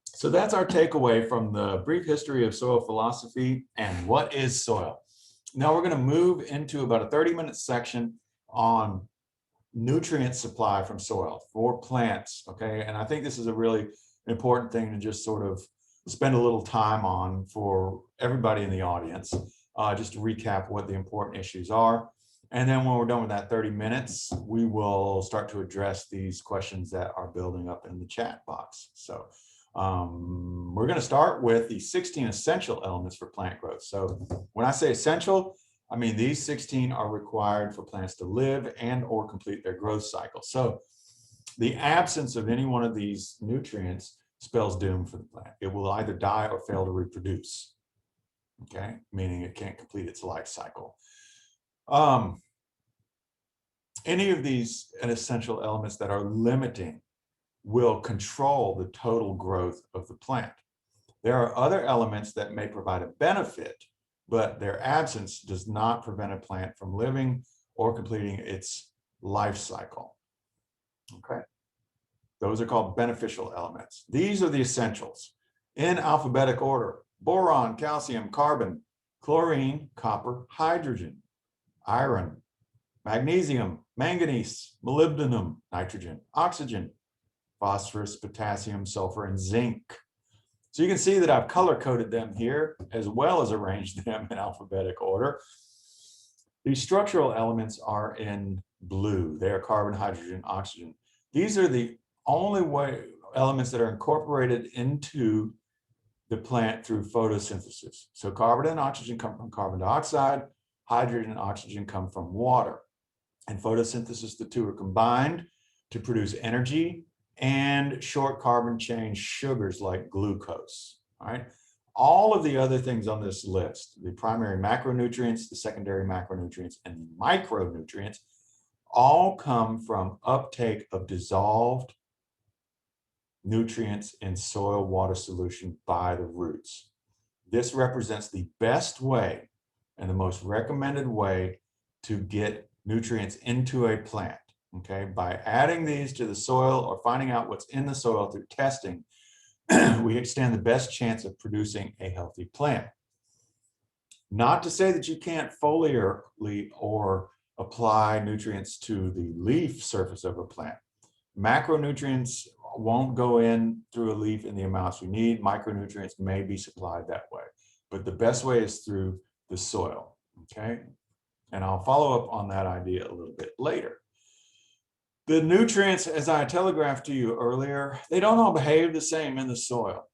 Speaker 2: So that's our takeaway from the brief history of soil philosophy and what is soil. Now we're going to move into about a 30-minute section on nutrient supply from soil for plants. Okay, and I think this is a really important thing to just sort of spend a little time on for everybody in the audience, just to recap what the important issues are. And then when we're done with that 30 minutes, we will start to address these questions that are building up in the chat box. So we're going to start with the 16 essential elements for plant growth. So when I say essential, I mean these 16 are required for plants to live and or complete their growth cycle. So the absence of any one of these nutrients spells doom for the plant. It will either die or fail to reproduce. Okay, meaning it can't complete its life cycle. Any of these essential elements that are limiting will control the total growth of the plant. There are other elements that may provide a benefit, but their absence does not prevent a plant from living or completing its life cycle. Okay, those are called beneficial elements. These are the essentials in alphabetic order: boron, calcium, carbon, chlorine, copper, hydrogen, iron, magnesium, manganese, molybdenum, nitrogen, oxygen, phosphorus, potassium, sulfur, and zinc. So you can see that I've color-coded them here as well as arranged them in alphabetic order. These structural elements are in blue. They are carbon, hydrogen, oxygen. These are the only elements that are incorporated into the plant through photosynthesis. So carbon and oxygen come from carbon dioxide, hydrogen and oxygen come from water. In photosynthesis, the two are combined to produce energy and short carbon chain sugars like glucose. All right. All of the other things on this list, the primary macronutrients, the secondary macronutrients, and the micronutrients, all come from uptake of dissolved nutrients in soil water solution by the roots. This represents the best way and the most recommended way to get nutrients into a plant. Okay, by adding these to the soil or finding out what's in the soil through testing, we stand the best chance of producing a healthy plant. Not to say that you can't foliarly or apply nutrients to the leaf surface of a plant. Macronutrients won't go in through a leaf in the amounts we need. Micronutrients may be supplied that way, but the best way is through the soil. Okay, and I'll follow up on that idea a little bit later. The nutrients, as I telegraphed to you earlier, they don't all behave the same in the soil.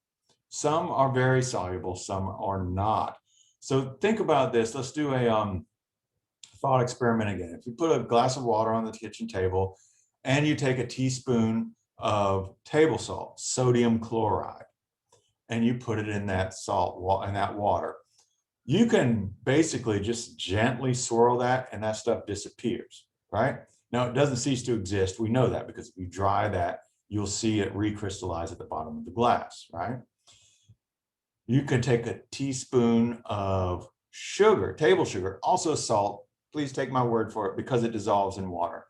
Speaker 2: Some are very soluble, some are not. So think about this. Let's do a thought experiment again. If you put a glass of water on the kitchen table and you take a teaspoon of table salt, sodium chloride, and you put it in that water, you can basically just gently swirl that and that stuff disappears, right? Now, it doesn't cease to exist. We know that because if you dry that, you'll see it recrystallize at the bottom of the glass, right? You can take a teaspoon of sugar, table sugar, also salt. Please take my word for it because it dissolves in water,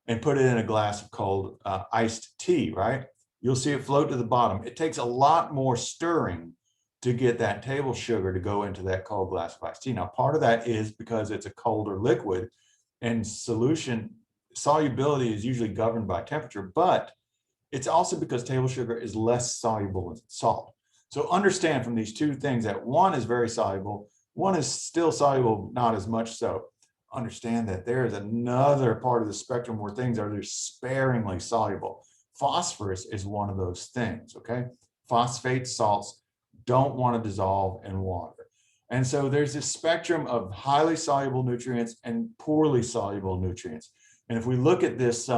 Speaker 2: and put it in a glass of cold iced tea, right? You'll see it float to the bottom. It takes a lot more stirring to get that table sugar to go into that cold glass of iced tea. Now, part of that is because it's a colder liquid and solution solubility is usually governed by temperature, but it's also because table sugar is less soluble than salt. So understand from these two things that one is very soluble, one is still soluble, not as much so. Understand that there is another part of the spectrum where things are just sparingly soluble. Phosphorus is one of those things, okay? Phosphate salts don't want to dissolve in water. And so there's this spectrum of highly soluble nutrients and poorly soluble nutrients. And if we look at this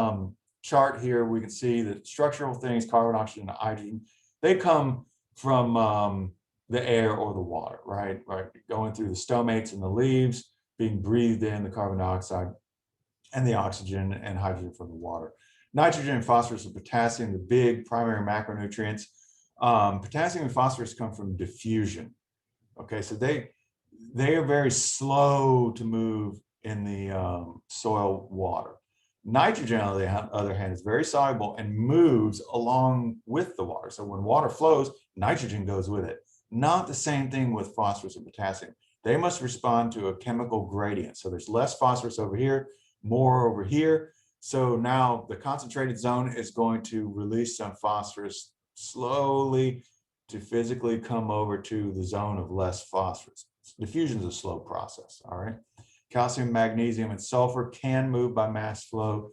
Speaker 2: chart here, we can see that structural things, carbon, oxygen, and hydrogen, they come from the air or the water, right? Going through the stomates and the leaves, being breathed in, the carbon dioxide and the oxygen and hydrogen from the water. Nitrogen, phosphorus, and potassium, the big primary macronutrients. Potassium and phosphorus come from diffusion. Okay, so they are very slow to move in the soil water. Nitrogen, on the other hand, is very soluble and moves along with the water. So when water flows, nitrogen goes with it. Not the same thing with phosphorus and potassium. They must respond to a chemical gradient. So there's less phosphorus over here, more over here. So now the concentrated zone is going to release some phosphorus slowly to physically come over to the zone of less phosphorus. Diffusion is a slow process, all right? Calcium, magnesium, and sulfur can move by mass flow.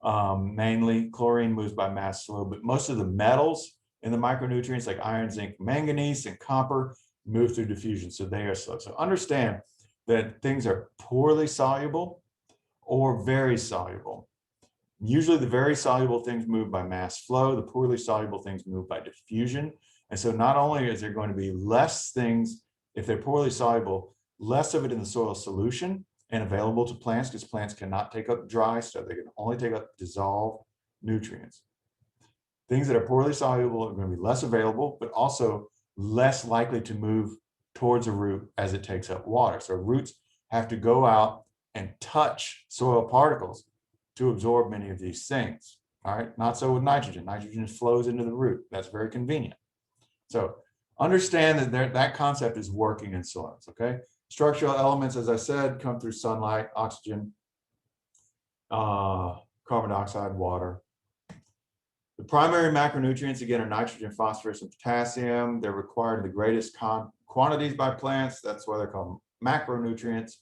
Speaker 2: Mainly chlorine moves by mass flow, but most of the metals in the micronutrients like iron, zinc, manganese, and copper move through diffusion, so they are slow. So understand that things are poorly soluble or very soluble. Usually the very soluble things move by mass flow, the poorly soluble things move by diffusion. And so not only is there going to be less things, if they're poorly soluble, less of it in the soil solution and available to plants, because plants cannot take up dry stuff. They can only take up dissolved nutrients. Things that are poorly soluble are going to be less available, but also less likely to move towards a root as it takes up water. So roots have to go out and touch soil particles to absorb many of these things. All right, not so with nitrogen. Nitrogen flows into the root. That's very convenient. So understand that that concept is working in soils, okay? Structural elements, as I said, come through sunlight, oxygen, carbon dioxide, water. The primary macronutrients, again, are nitrogen, phosphorus, and potassium. They're required in the greatest quantities by plants. That's why they're called macronutrients.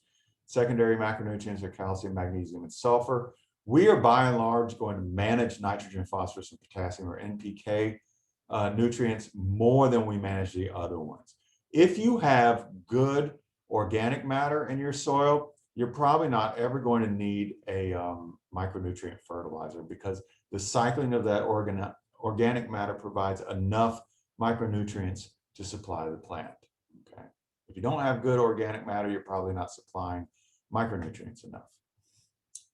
Speaker 2: Secondary macronutrients are calcium, magnesium, and sulfur. We are by and large going to manage nitrogen, phosphorus, and potassium, or NPK nutrients more than we manage the other ones. If you have good organic matter in your soil, you're probably not ever going to need a micronutrient fertilizer because the cycling of that organic matter provides enough micronutrients to supply the plant. Okay. If you don't have good organic matter, you're probably not supplying micronutrients enough.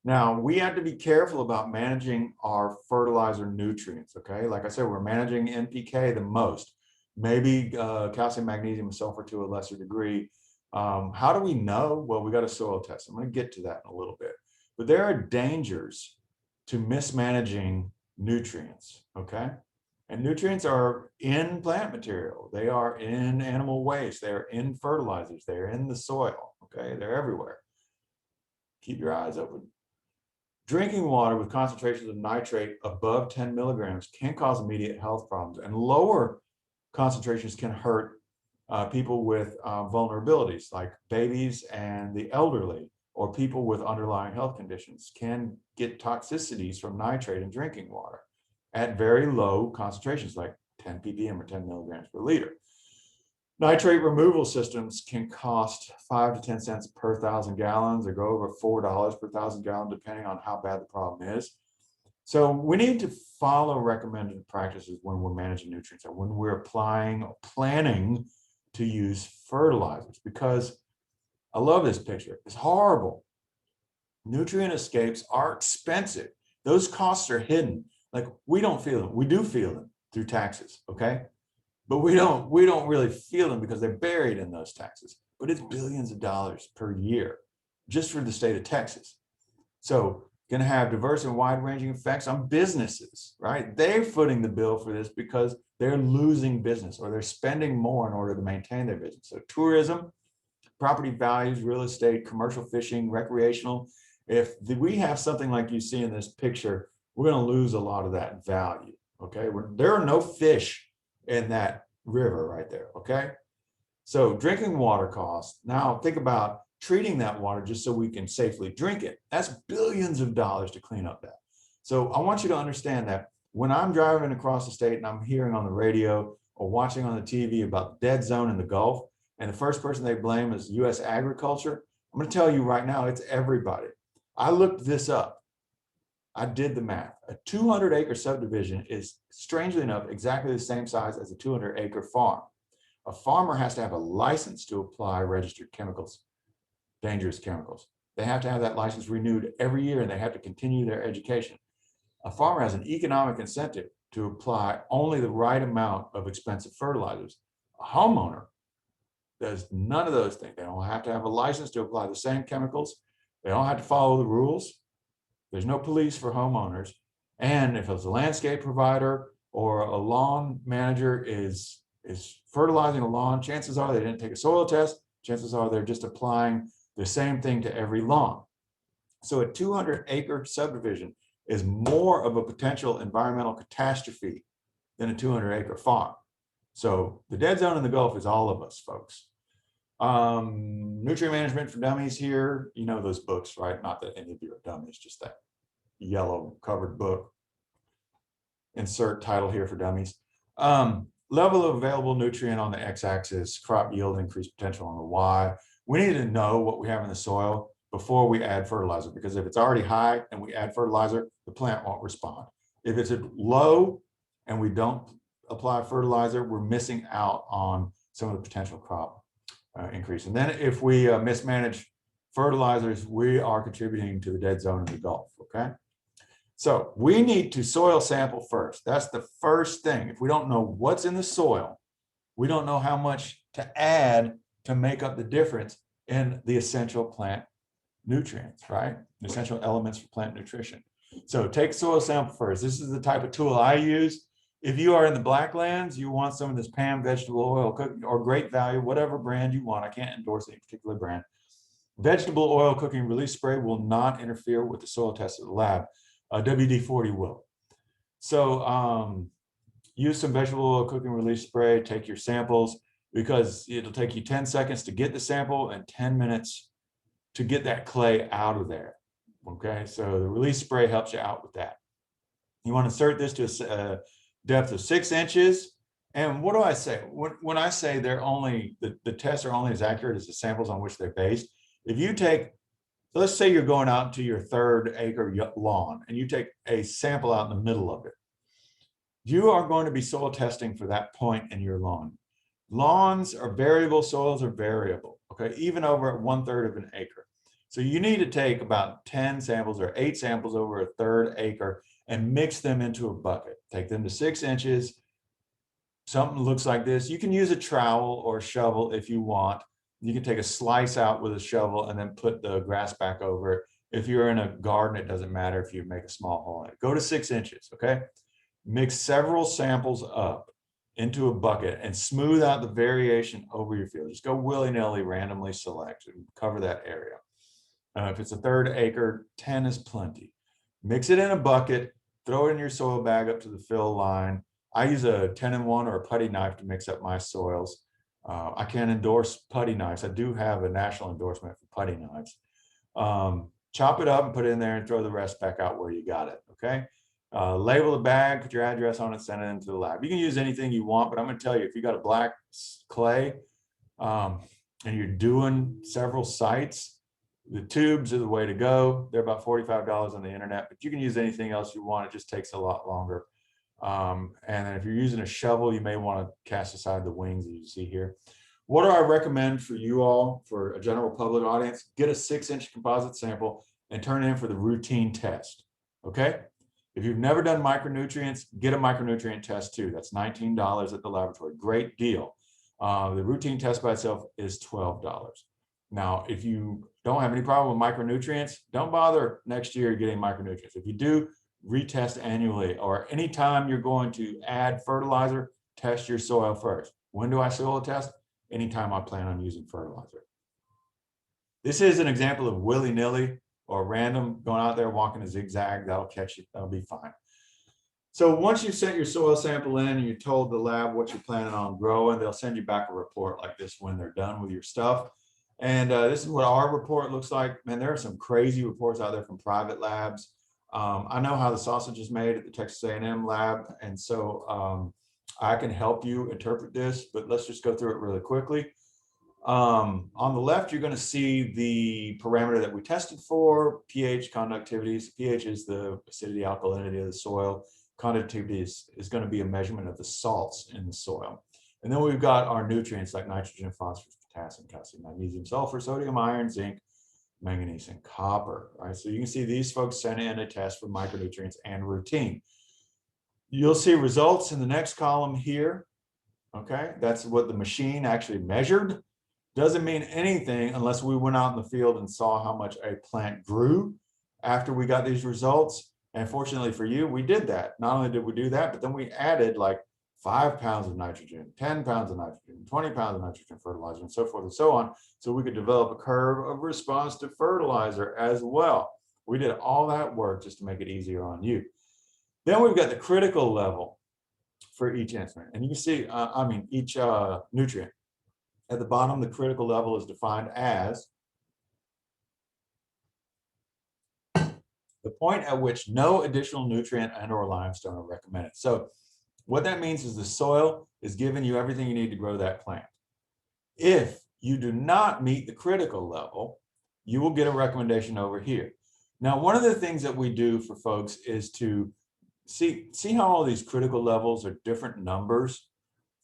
Speaker 2: Now, we have to be careful about managing our fertilizer nutrients, okay? Like I said, we're managing NPK the most, maybe calcium, magnesium, and sulfur to a lesser degree. How do we know? Well, we got a soil test. I'm going to get to that in a little bit. But there are dangers to mismanaging nutrients, okay? And nutrients are in plant material. They are in animal waste. They're in fertilizers. They're in the soil, okay? They're everywhere. Keep your eyes open. Drinking water with concentrations of nitrate above 10 milligrams can cause immediate health problems, and lower concentrations can hurt people with vulnerabilities like babies and the elderly, or people with underlying health conditions can get toxicities from nitrate in drinking water at very low concentrations like 10 ppm or 10 milligrams per liter. Nitrate removal systems can cost 5 to 10 cents per 1,000 gallons or go over $4 per 1,000 gallons, depending on how bad the problem is. So we need to follow recommended practices when we're managing nutrients or when we're applying or planning to use fertilizers, because I love this picture. It's horrible. Nutrient escapes are expensive. Those costs are hidden. Like we don't feel them. We do feel them through taxes, okay? But we don't really feel them because they're buried in those taxes. But it's billions of dollars per year just for the state of Texas. So going to have diverse and wide-ranging effects on businesses, right? They're footing the bill for this because they're losing business or they're spending more in order to maintain their business. So tourism, property values, real estate, commercial fishing, recreational. If we have something like you see in this picture, we're going to lose a lot of that value, okay? There are no fish in that river right there, okay? So drinking water costs. Now think about treating that water just so we can safely drink it. That's billions of dollars to clean up that. So I want you to understand that when I'm driving across the state and I'm hearing on the radio or watching on the TV about the dead zone in the Gulf, and the first person they blame is U.S. agriculture, I'm going to tell you right now, it's everybody. I looked this up. I did the math. A 200-acre subdivision is, strangely enough, exactly the same size as a 200-acre farm. A farmer has to have a license to apply registered chemicals, dangerous chemicals. They have to have that license renewed every year and they have to continue their education. A farmer has an economic incentive to apply only the right amount of expensive fertilizers. A homeowner does none of those things. They don't have to have a license to apply the same chemicals. They don't have to follow the rules. There's no police for homeowners. And if it's a landscape provider or a lawn manager is fertilizing a lawn, chances are they didn't take a soil test. Chances are they're just applying the same thing to every lawn. So a 200-acre subdivision is more of a potential environmental catastrophe than a 200-acre farm. So the dead zone in the Gulf is all of us, folks. Nutrient Management for Dummies here. You know those books, right? Not that any of you are dummies, just that yellow covered book. Insert title here for dummies. Level of available nutrient on the x-axis, crop yield increase potential on the y. We need to know what we have in the soil before we add fertilizer, because if it's already high and we add fertilizer, the plant won't respond. If it's low and we don't apply fertilizer, we're missing out on some of the potential crop increase. And then if we mismanage fertilizers, we are contributing to the dead zone in the Gulf, okay? So we need to soil sample first. That's the first thing. If we don't know what's in the soil, we don't know how much to add to make up the difference in the essential plant nutrients, right? The essential elements for plant nutrition. So take soil sample first. This is the type of tool I use. If you are in the Blacklands, you want some of this Pam vegetable oil cooking or Great Value, whatever brand you want. I can't endorse any particular brand. Vegetable oil cooking release spray will not interfere with the soil test at the lab. WD-40 will. So use some vegetable oil cooking release spray, take your samples, because it'll take you 10 seconds to get the sample and 10 minutes to get that clay out of there. Okay, so the release spray helps you out with that. You want to insert this to a depth of 6 inches. And what do I say? When I say they're only, the tests are only as accurate as the samples on which they're based. If you take, let's say you're going out to your 3rd-acre lawn and you take a sample out in the middle of it. You are going to be soil testing for that point in your lawn. Lawns are variable, soils are variable, okay, even over at 1/3 of an acre. So you need to take about 10 samples or 8 samples over a 1/3 acre and mix them into a bucket. Take them to 6 inches. Something looks like this. You can use a trowel or a shovel if you want. You can take a slice out with a shovel and then put the grass back over it. If you're in a garden, it doesn't matter if you make a small hole in it. Go to 6 inches, okay? Mix several samples up into a bucket and smooth out the variation over your field. Just go willy-nilly, randomly select and cover that area. If it's a 1/3 acre, 10 is plenty. Mix it in a bucket, throw it in your soil bag up to the fill line. I use a 10-in-1 or a putty knife to mix up my soils. I can't endorse putty knives. I do have a national endorsement for putty knives. Chop it up and put it in there and throw the rest back out where you got it, okay? Label the bag, put your address on it, send it into the lab. You can use anything you want, but I'm gonna tell you, if you got a black clay and you're doing several sites, the tubes are the way to go. They're about $45 on the internet, but you can use anything else you want. It just takes a lot longer. And then if you're using a shovel, you may want to cast aside the wings that you see here. What do I recommend for you all, for a general public audience? Get a 6-inch composite sample and turn it in for the routine test, okay? If you've never done micronutrients, get a micronutrient test too. That's $19 at the laboratory, great deal. The routine test by itself is $12. Now, if you don't have any problem with micronutrients, don't bother next year getting micronutrients. If you do, retest annually, or anytime you're going to add fertilizer, test your soil first. When do I soil test? Anytime I plan on using fertilizer. This is an example of willy-nilly or random going out there walking a zigzag. That'll catch you. That'll be fine. So once you've sent your soil sample in and you told the lab what you're planning on growing, they'll send you back a report like this when they're done with your stuff. And this is what our report looks like. Man, there are some crazy reports out there from private labs. I know how the sausage is made at the Texas A&M lab, and so I can help you interpret this, but let's just go through it really quickly. On the left, you're going to see the parameter that we tested for, pH, conductivity. pH is the acidity, alkalinity of the soil. Conductivity is going to be a measurement of the salts in the soil. And then we've got our nutrients like nitrogen, phosphorus, potassium, calcium, magnesium, sulfur, sodium, iron, zinc, manganese, and copper. Right? So you can see these folks sent in a test for micronutrients and routine. You'll see results in the next column here. Okay, that's what the machine actually measured. Doesn't mean anything unless we went out in the field and saw how much a plant grew after we got these results. And fortunately for you, we did that. Not only did we do that, but then we added like 5 pounds of nitrogen, 10 pounds of nitrogen, 20 pounds of nitrogen fertilizer, and so forth and so on. So we could develop a curve of response to fertilizer as well. We did all that work just to make it easier on you. Then we've got the critical level for each instrument. And you can see, each nutrient. At the bottom, the critical level is defined as the point at which no additional nutrient and or limestone are recommended. So what that means is the soil is giving you everything you need to grow that plant. If you do not meet the critical level, you will get a recommendation over here. Now, one of the things that we do for folks is to see how all these critical levels are different numbers.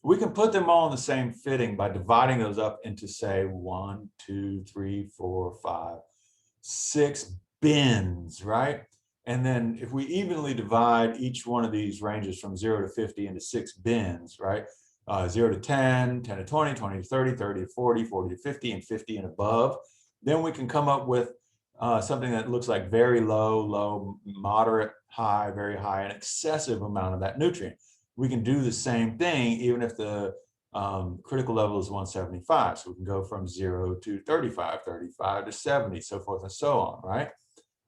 Speaker 2: We can put them all in the same fitting by dividing those up into, say, 1, 2, 3, 4, 5, 6 bins, right? And then if we evenly divide each one of these ranges from 0 to 50 into 6 bins, right? 0 to 10, 10 to 20, 20 to 30, 30 to 40, 40 to 50, and 50 and above, then we can come up with something that looks like very low, low, moderate, high, very high, an excessive amount of that nutrient. We can do the same thing even if the critical level is 175. So we can go from 0 to 35, 35 to 70, so forth and so on, right?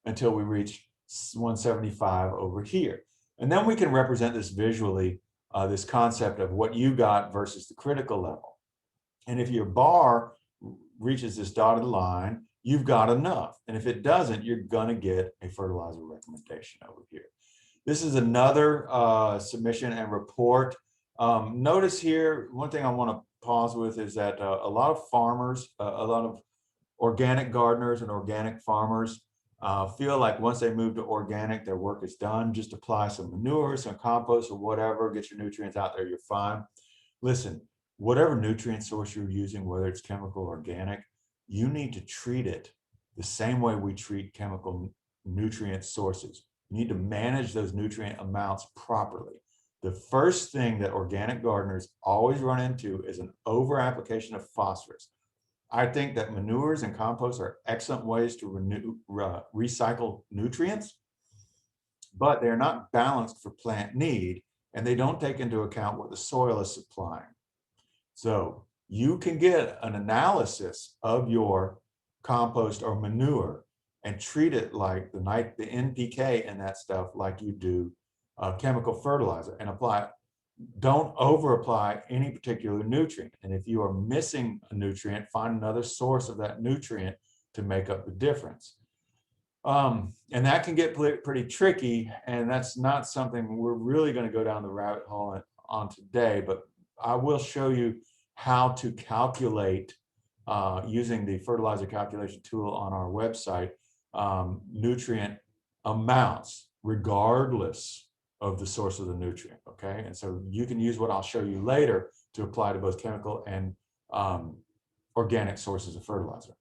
Speaker 2: Until we reach 175 over here. And then we can represent this visually, this concept of what you got versus the critical level. And if your bar reaches this dotted line, you've got enough. And if it doesn't, you're going to get a fertilizer recommendation over here. This is another submission and report. Notice here, one thing I want to pause with is that a lot of farmers, a lot of organic gardeners and organic farmers feel like once they move to organic, their work is done. Just apply some manure, some compost or whatever, get your nutrients out there, you're fine. Listen, whatever nutrient source you're using, whether it's chemical or organic, you need to treat it the same way we treat chemical nutrient sources. You need to manage those nutrient amounts properly. The first thing that organic gardeners always run into is an over-application of phosphorus. I think that manures and compost are excellent ways to recycle nutrients, but they're not balanced for plant need, and they don't take into account what the soil is supplying. So you can get an analysis of your compost or manure and treat it like the NPK and that stuff like you do chemical fertilizer, and apply it. Don't over apply any particular nutrient. And if you are missing a nutrient, find another source of that nutrient to make up the difference. And that can get pretty tricky, and that's not something we're really going to go down the rabbit hole on today, but I will show you how to calculate using the fertilizer calculation tool on our website, nutrient amounts regardless of the source of the nutrient, okay? And so you can use what I'll show you later to apply to both chemical and organic sources of fertilizer.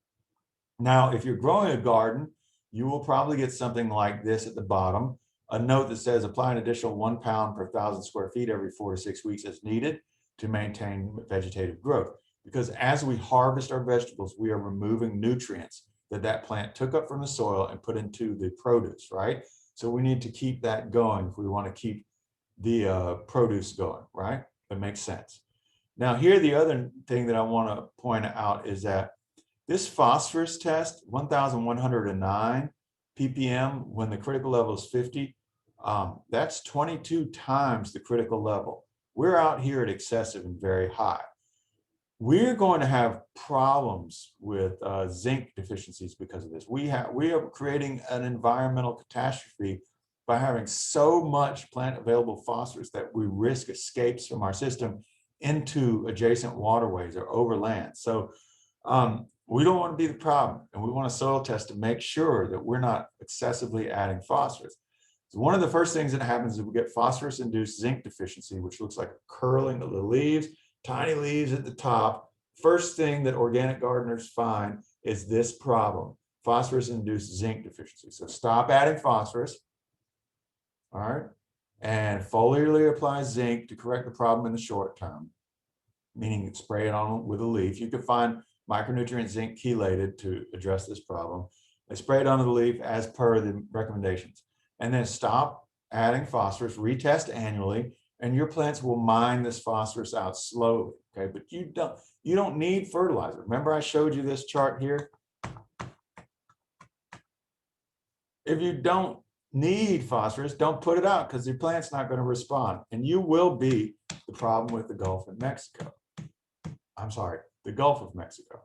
Speaker 2: Now, if you're growing a garden, you will probably get something like this at the bottom, a note that says apply an additional 1 pound per 1,000 square feet every 4 to 6 weeks as needed to maintain vegetative growth. Because as we harvest our vegetables, we are removing nutrients that plant took up from the soil and put into the produce, right? So we need to keep that going if we want to keep the produce going, right? That makes sense. Now, here, the other thing that I want to point out is that this phosphorus test, 1,109 ppm, when the critical level is 50, that's 22 times the critical level. We're out here at excessive and very high. We're going to have problems with zinc deficiencies because of this. We are creating an environmental catastrophe by having so much plant available phosphorus that we risk escapes from our system into adjacent waterways or over land. So we don't want to be the problem, and we want a soil test to make sure that we're not excessively adding phosphorus. So one of the first things that happens is we get phosphorus-induced zinc deficiency, which looks like a curling of the leaves, tiny leaves at the top. First thing that organic gardeners find is this problem, phosphorus-induced zinc deficiency. So stop adding phosphorus, all right? And foliarly apply zinc to correct the problem in the short term, meaning spray it on with a leaf. You can find micronutrient zinc chelated to address this problem. They spray it onto the leaf as per the recommendations. And then stop adding phosphorus, retest annually, and your plants will mine this phosphorus out slowly, okay? But you don't need fertilizer. Remember I showed you this chart here? If you don't need phosphorus, don't put it out because your plant's not going to respond. And you will be the problem with the Gulf of Mexico. I'm sorry, the Gulf of Mexico.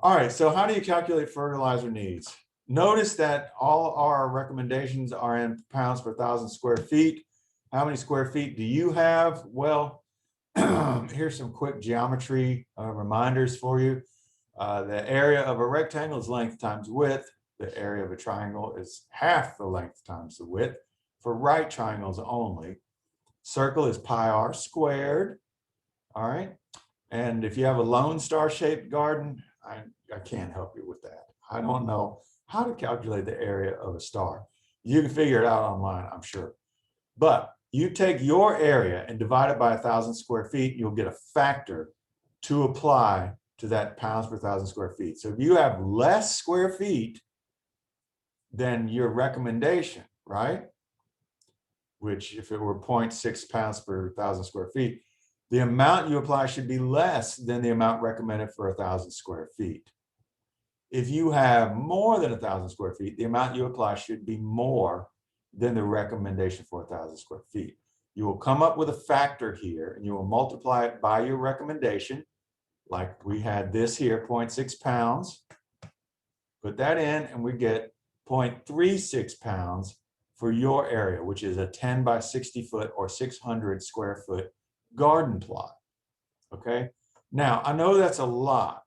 Speaker 2: All right, so how do you calculate fertilizer needs? Notice that all our recommendations are in pounds per 1,000 square feet. How many square feet do you have? Well, here's some quick geometry reminders for you. The area of a rectangle is length times width. The area of a triangle is half the length times the width for right triangles only. Circle is pi r squared. All right. And if you have a Lone Star shaped garden, I can't help you with that. I don't know how to calculate the area of a star. You can figure it out online, I'm sure. But you take your area and divide it by 1,000 square feet, you'll get a factor to apply to that pounds per 1,000 square feet. So if you have less square feet than your recommendation, right? Which if it were 0.6 pounds per 1,000 square feet, the amount you apply should be less than the amount recommended for 1,000 square feet. If you have more than 1,000 square feet, the amount you apply should be more than the recommendation for 1,000 square feet. You will come up with a factor here and you will multiply it by your recommendation. Like we had this here, 0.6 pounds. Put that in and we get 0.36 pounds for your area, which is a 10 by 60 foot or 600 square foot garden plot. Okay. Now I know that's a lot,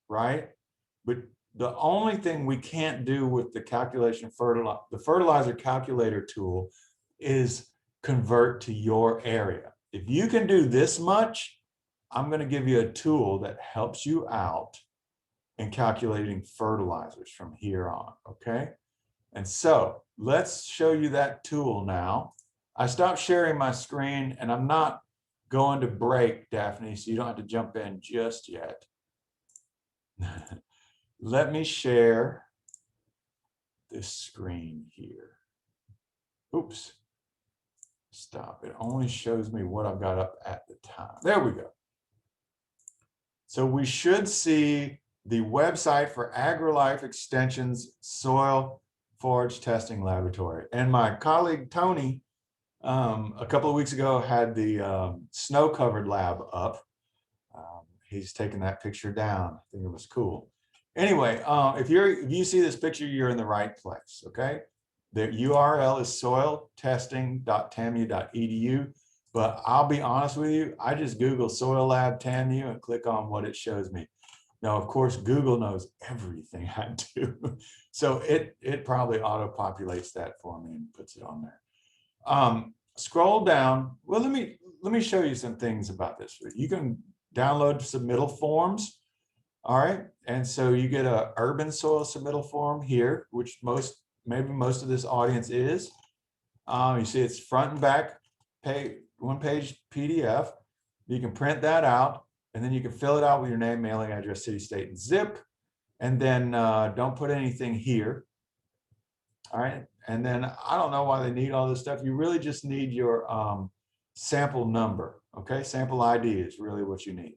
Speaker 2: right? But the only thing we can't do with the calculation the fertilizer calculator tool is convert to your area. If you can do this much, I'm going to give you a tool that helps you out in calculating fertilizers from here on. Okay. And so let's show you that tool now. I stopped sharing my screen and I'm not going to break, Daphne, so you don't have to jump in just yet. Let me share this screen here. Oops. Stop. It only shows me what I've got up at the time. There we go. So we should see the website for AgriLife Extension's Soil Forage Testing Laboratory. And my colleague, Tony, a couple of weeks ago had the snow-covered lab up. He's taken that picture down. I think it was cool. Anyway, if you see this picture, you're in the right place, okay? The URL is soiltesting.tamu.edu, but I'll be honest with you, I just Google Soil Lab TAMU and click on what it shows me. Now, of course, Google knows everything I do, so it probably auto-populates that for me and puts it on there. Scroll down. Well, let me show you some things about this. You can download submittal forms. All right, and so you get a urban soil submittal form here, which maybe most of this audience is. You see it's front and back, one-page PDF. You can print that out, and then you can fill it out with your name, mailing address, city, state, and zip. And then don't put anything here. All right, and then I don't know why they need all this stuff. You really just need your sample number. Okay, sample ID is really what you need.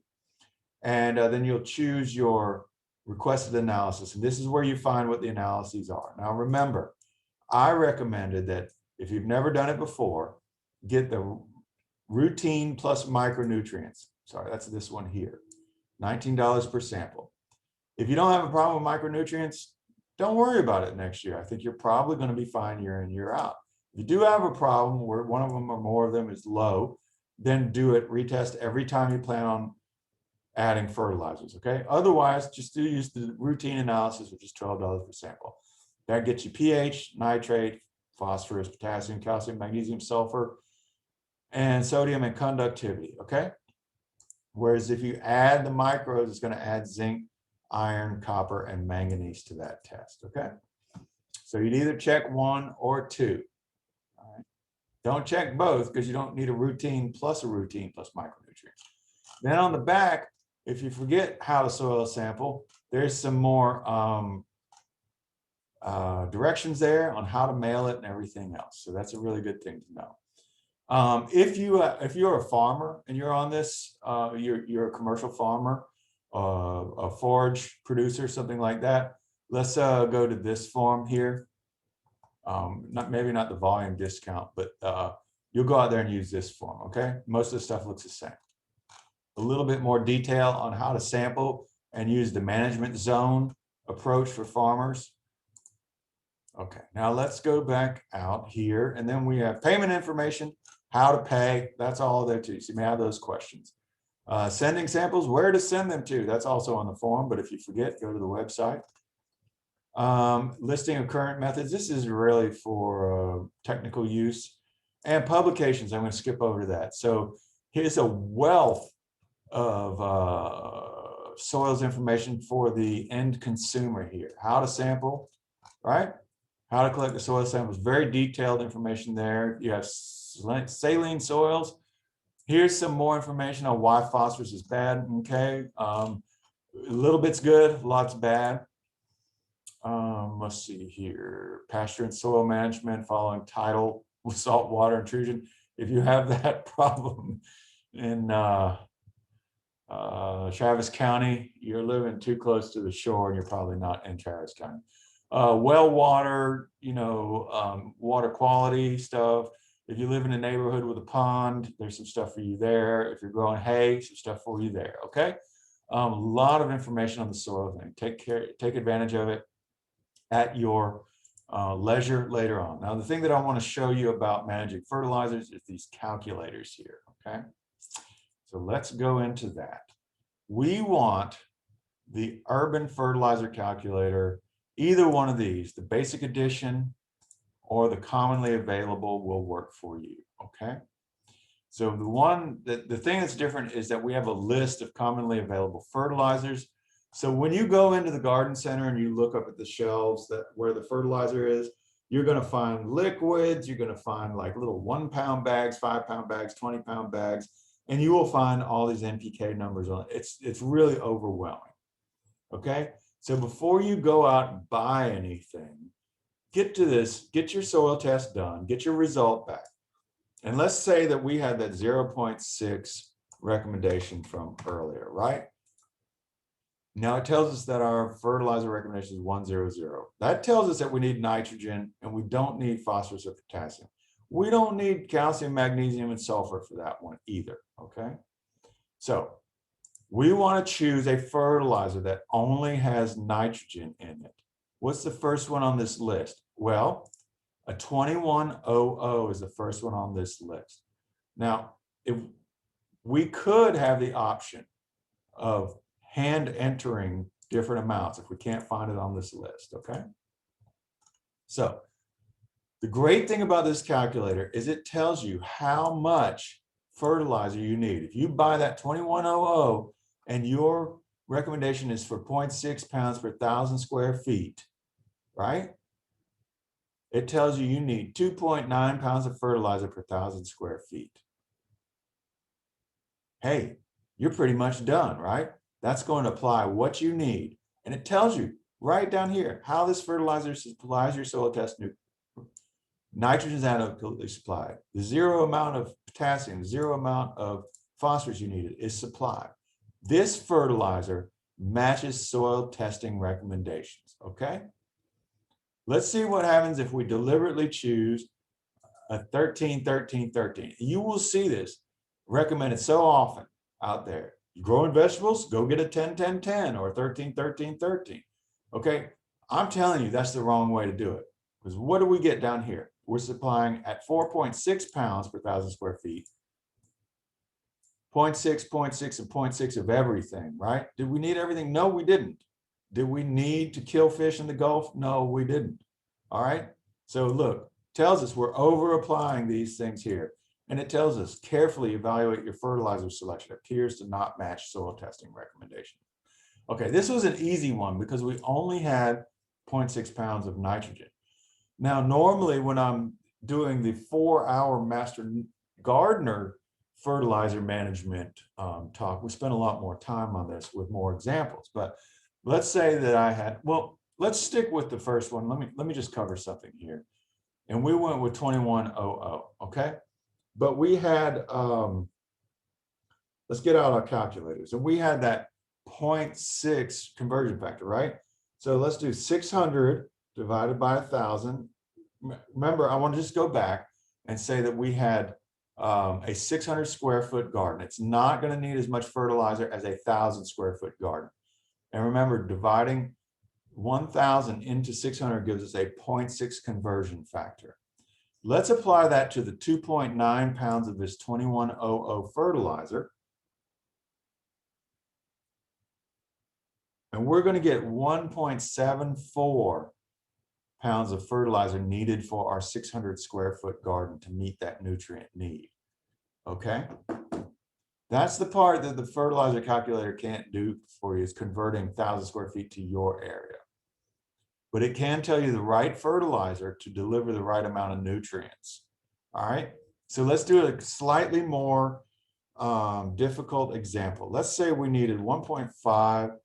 Speaker 2: And then you'll choose your requested analysis. And this is where you find what the analyses are. Now, remember, I recommended that if you've never done it before, get the routine plus micronutrients. Sorry, that's this one here, $19 per sample. If you don't have a problem with micronutrients, don't worry about it next year. I think you're probably going to be fine year in, year out. If you do have a problem where one of them or more of them is low, then do it, retest every time you plan on adding fertilizers, okay? Otherwise, just use the routine analysis, which is $12 per sample. That gets you pH, nitrate, phosphorus, potassium, calcium, magnesium, sulfur, and sodium and conductivity, okay? Whereas if you add the micros, it's going to add zinc, iron, copper, and manganese to that test, okay? So you'd either check one or two. All right? Don't check both because you don't need a routine plus micronutrients. Then on the back, if you forget how to soil sample, there's some more directions there on how to mail it and everything else. So that's a really good thing to know. If you're a farmer and you're on this, you're a commercial farmer, a forage producer, something like that. Let's go to this form here. Maybe not the volume discount, but you'll go out there and use this form. Okay, most of the stuff looks the same. A little bit more detail on how to sample and use the management zone approach for farmers. Okay, now let's go back out here, and then we have payment information, how to pay. That's all there too. So you may have those questions. Sending samples, where to send them to. That's also on the form, but if you forget, go to the website. Listing of current methods. This is really for technical use. And publications, I'm going to skip over to that. So here's a wealth of soils information for the end consumer here. How to sample, right? How to collect the soil samples. Very detailed information there. You have saline soils. Here's some more information on why phosphorus is bad. Okay, a little bit's good, lots bad. Let's see here. Pasture and soil management following tidal with saltwater intrusion. If you have that problem in Travis County, you're living too close to the shore and you're probably not in Travis County. Well water, water quality stuff. If you live in a neighborhood with a pond, there's some stuff for you there. If you're growing hay, some stuff for you there, okay? A lot of information on the soil thing. Take advantage of it at your leisure later on. Now, the thing that I want to show you about managing fertilizers is these calculators here, okay? So let's go into that. We want the urban fertilizer calculator, either one of these, the basic edition or the commonly available will work for you, okay? So the thing that's different is that we have a list of commonly available fertilizers. So when you go into the garden center and you look up at the shelves where the fertilizer is, you're going to find liquids, you're going to find like little 1 pound bags, 5 pound bags, 20 pound bags, and you will find all these NPK numbers on it. It's really overwhelming, okay? So before you go out and buy anything, get your soil test done, get your result back. And let's say that we had that 0.6 recommendation from earlier, right? Now it tells us that our fertilizer recommendation is 100. That tells us that we need nitrogen and we don't need phosphorus or potassium. We don't need calcium, magnesium, and sulfur for that one either, okay? So we want to choose a fertilizer that only has nitrogen in it. What's the first one on this list? Well, a 2100 is the first one on this list. Now, if we could have the option of hand entering different amounts if we can't find it on this list, okay? So the great thing about this calculator is it tells you how much fertilizer you need. If you buy that 2100 and your recommendation is for 0.6 pounds per 1,000 square feet, right? It tells you need 2.9 pounds of fertilizer per 1,000 square feet. Hey, you're pretty much done, right? That's going to apply what you need. And it tells you right down here how this fertilizer supplies your soil test nutrients. Nitrogen is adequately supplied. The zero amount of potassium, the zero amount of phosphorus you needed is supplied. This fertilizer matches soil testing recommendations, okay? Let's see what happens if we deliberately choose a 13, 13, 13. You will see this recommended so often out there. You growing vegetables, go get a 10, 10, 10 or 13, 13, 13. Okay, I'm telling you that's the wrong way to do it. Because what do we get down here? We're supplying at 4.6 pounds per 1,000 square feet, 0.6, 0.6, and 0.6 of everything, right? Did we need everything? No, we didn't. Did we need to kill fish in the Gulf? No, we didn't. All right. So look, tells us we're over applying these things here. And it tells us carefully evaluate your fertilizer selection. It appears to not match soil testing recommendations. Okay, this was an easy one because we only had 0.6 pounds of nitrogen. Now, normally when I'm doing the 4-hour Master Gardener fertilizer management talk, we spend a lot more time on this with more examples. But let's say that I had, well, let's stick with the first one. Let me just cover something here. And we went with 2100, okay? But we had, let's get out our calculators. And we had that 0.6 conversion factor, right? So let's do 600 divided by 1,000. Remember, I want to just go back and say that we had a 600 square foot garden. It's not going to need as much fertilizer as a 1,000 square foot garden. And remember, dividing 1,000 into 600 gives us a 0.6 conversion factor. Let's apply that to the 2.9 pounds of this 2100 fertilizer. And we're going to get 1.74 pounds of fertilizer needed for our 600 square foot garden to meet that nutrient need. Okay? That's the part that the fertilizer calculator can't do for you, is converting 1,000 square feet to your area. But it can tell you the right fertilizer to deliver the right amount of nutrients. All right? So let's do a slightly more difficult example. Let's say we needed 1.5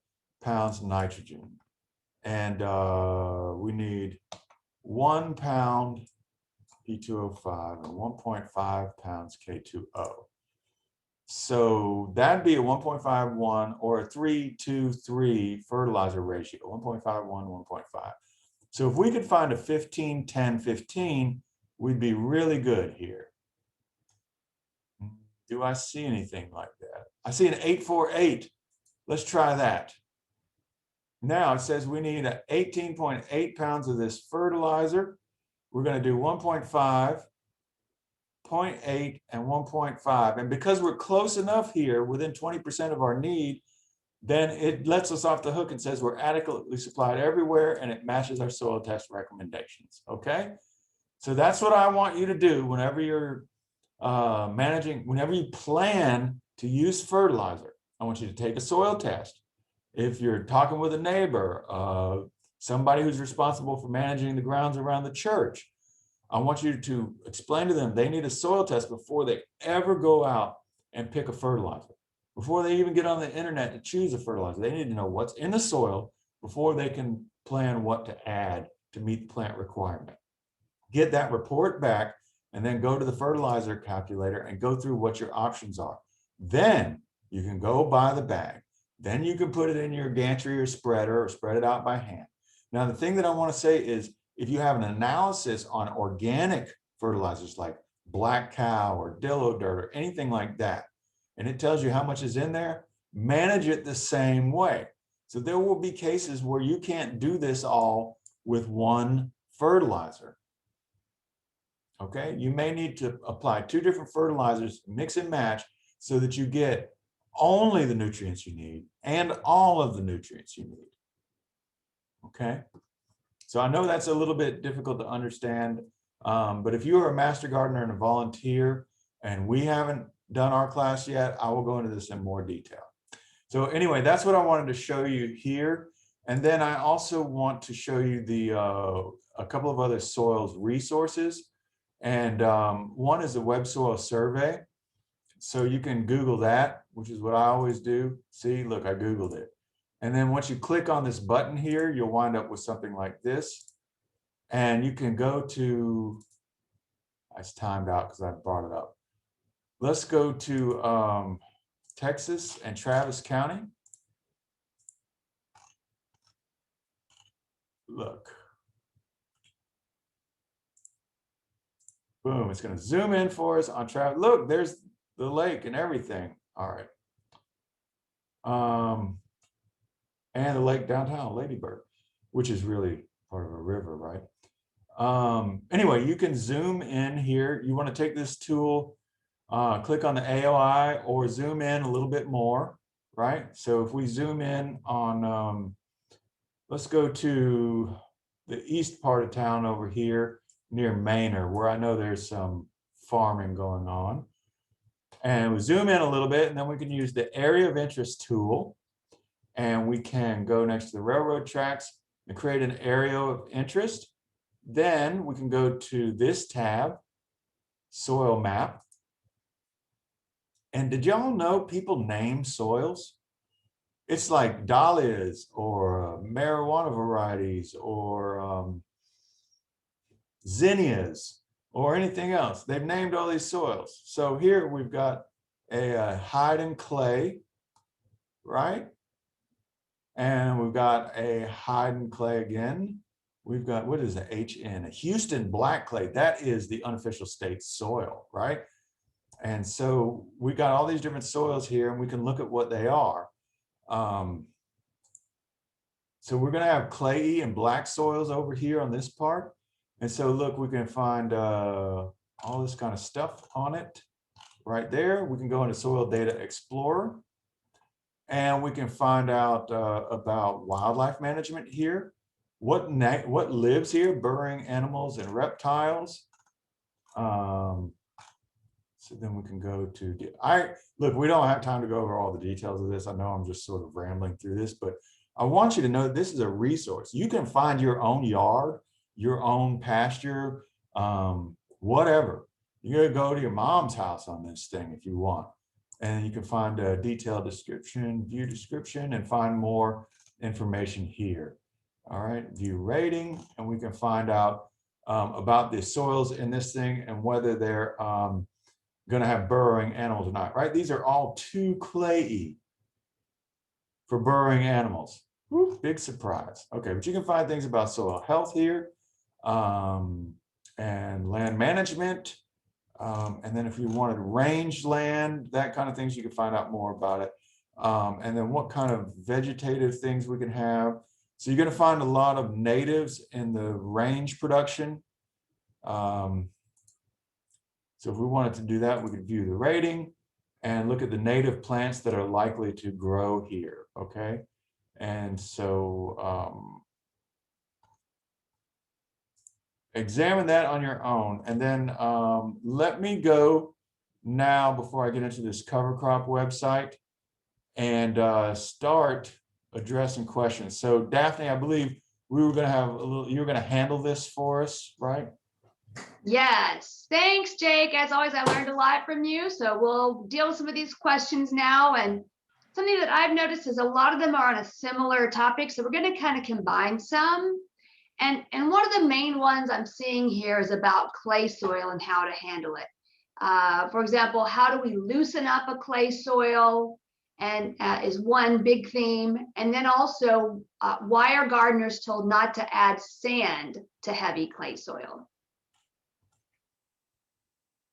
Speaker 2: pounds nitrogen, and we need 1 pound P2O5 and 1.5 pounds K2O. So that'd be a 1.51 or a 3-2-3 fertilizer ratio, 1.51, 1.5. So if we could find a 15, 10, 15, we'd be really good here. Do I see anything like that? I see an 848. Let's try that. Now it says we need 18.8 pounds of this fertilizer. We're going to do 1.5, 0.8, and 1.5. And because we're close enough here, within 20% of our need, then it lets us off the hook and says we're adequately supplied everywhere and it matches our soil test recommendations. Okay? So that's what I want you to do whenever you're whenever you plan to use fertilizer. I want you to take a soil test. If you're talking with a neighbor, somebody who's responsible for managing the grounds around the church, I want you to explain to them they need a soil test before they ever go out and pick a fertilizer. Before they even get on the internet to choose a fertilizer, they need to know what's in the soil before they can plan what to add to meet the plant requirement. Get that report back and then go to the fertilizer calculator and go through what your options are. Then you can go buy the bag. Then you can put it in your gantry or spreader or spread it out by hand. Now, the thing that I want to say is if you have an analysis on organic fertilizers like Black Cow or Dillo Dirt or anything like that, and it tells you how much is in there, manage it the same way. So there will be cases where you can't do this all with one fertilizer. Okay, you may need to apply 2 different fertilizers, mix and match, so that you get only the nutrients you need and all of the nutrients you need. Okay, so I know that's a little bit difficult to understand, but if you are a master gardener and a volunteer and we haven't done our class yet, I will go into this in more detail. So anyway, that's what I wanted to show you here. And then I also want to show you the a couple of other soils resources. And one is the Web Soil Survey. So you can Google that, which is what I always do. See, look, I Googled it. And then once you click on this button here, you'll wind up with something like this. And you can go to, it's timed out because I brought it up. Let's go to Texas and Travis County. Look. Boom, it's going to zoom in for us on Travis. Look, there's the lake and everything. All right. And the lake downtown, Ladybird, which is really part of a river, right? Anyway, you can zoom in here. You want to take this tool, click on the AOI or zoom in a little bit more, right? So if we zoom in on, let's go to the east part of town over here near Manor, where I know there's some farming going on. And we zoom in a little bit, and then we can use the area of interest tool, and we can go next to the railroad tracks and create an area of interest. Then we can go to this tab, soil map. And did y'all know people name soils? It's like dahlias or marijuana varieties or zinnias or anything else. They've named all these soils. So here we've got a hide clay, right? And we've got a hide clay again. We've got, what is the HN? A Houston black clay. That is the unofficial state soil, right? And so we got all these different soils here, and we can look at what they are. So we're going to have clayey and black soils over here on this part. And so look, we can find all this kind of stuff on it right there. We can go into Soil Data Explorer, and we can find out about wildlife management here. What lives here? Burrowing animals and reptiles. So then we can go to, look, we don't have time to go over all the details of this. I know I'm just sort of rambling through this, but I want you to know that this is a resource. You can find your own yard, your own pasture, whatever. You're gonna go to your mom's house on this thing if you want. And you can find a detailed description, view description, and find more information here. All right, view rating, and we can find out about the soils in this thing and whether they're going to have burrowing animals or not, right? These are all too clayey for burrowing animals. Woo, big surprise. Okay, but you can find things about soil health here and land management. And then if you wanted range land, that kind of things, you can find out more about it. And then what kind of vegetative things we can have. So you're going to find a lot of natives in the range production. So if we wanted to do that, we could view the rating and look at the native plants that are likely to grow here, okay? And so examine that on your own. And then let me go now, before I get into this cover crop website, and start addressing questions. So Daphne, I believe we were gonna have a little, you were gonna handle this for us, right?
Speaker 1: Yes, thanks, Jake. As always, I learned a lot from you. So we'll deal with some of these questions now. And something that I've noticed is a lot of them are on a similar topic. So we're going to kind of combine some. And one of the main ones I'm seeing here is about clay soil and how to handle it. For example, how do we loosen up a clay soil? And is one big theme. And then also, why are gardeners told not to add sand to heavy clay soil?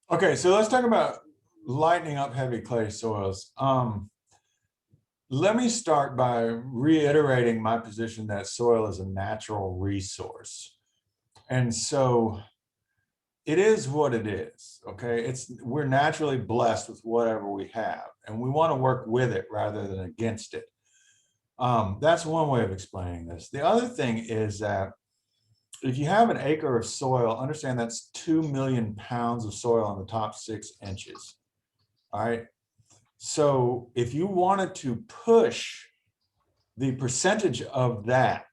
Speaker 2: Okay, so let's talk about lightening up heavy clay soils. Let me start by reiterating my position that soil is a natural resource. And so it is what it is, okay? We're naturally blessed with whatever we have, and we want to work with it rather than against it. That's one way of explaining this. The other thing is that if you have an acre of soil, understand that's 2 million pounds of soil on the top 6 inches. All right. So if you wanted to push the percentage of that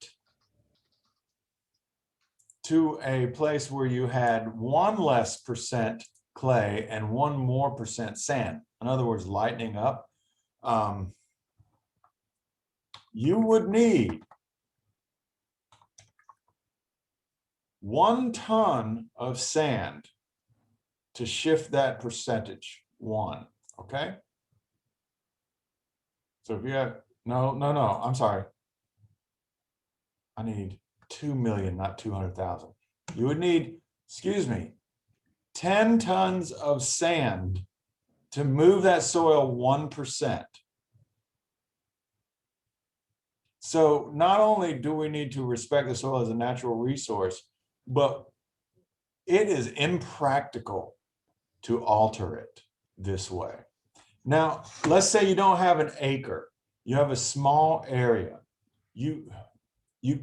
Speaker 2: to a place where you had 1 less percent clay and 1 more percent sand, in other words, lightening up, you would need 1 ton of sand to shift that percentage 1, okay? So if you have, no, I'm sorry. I need 2 million, not 200,000. You would need, excuse me, 10 tons of sand to move that soil 1%. So not only do we need to respect the soil as a natural resource, but it is impractical to alter it this way. Now, let's say you don't have an acre, you have a small area. You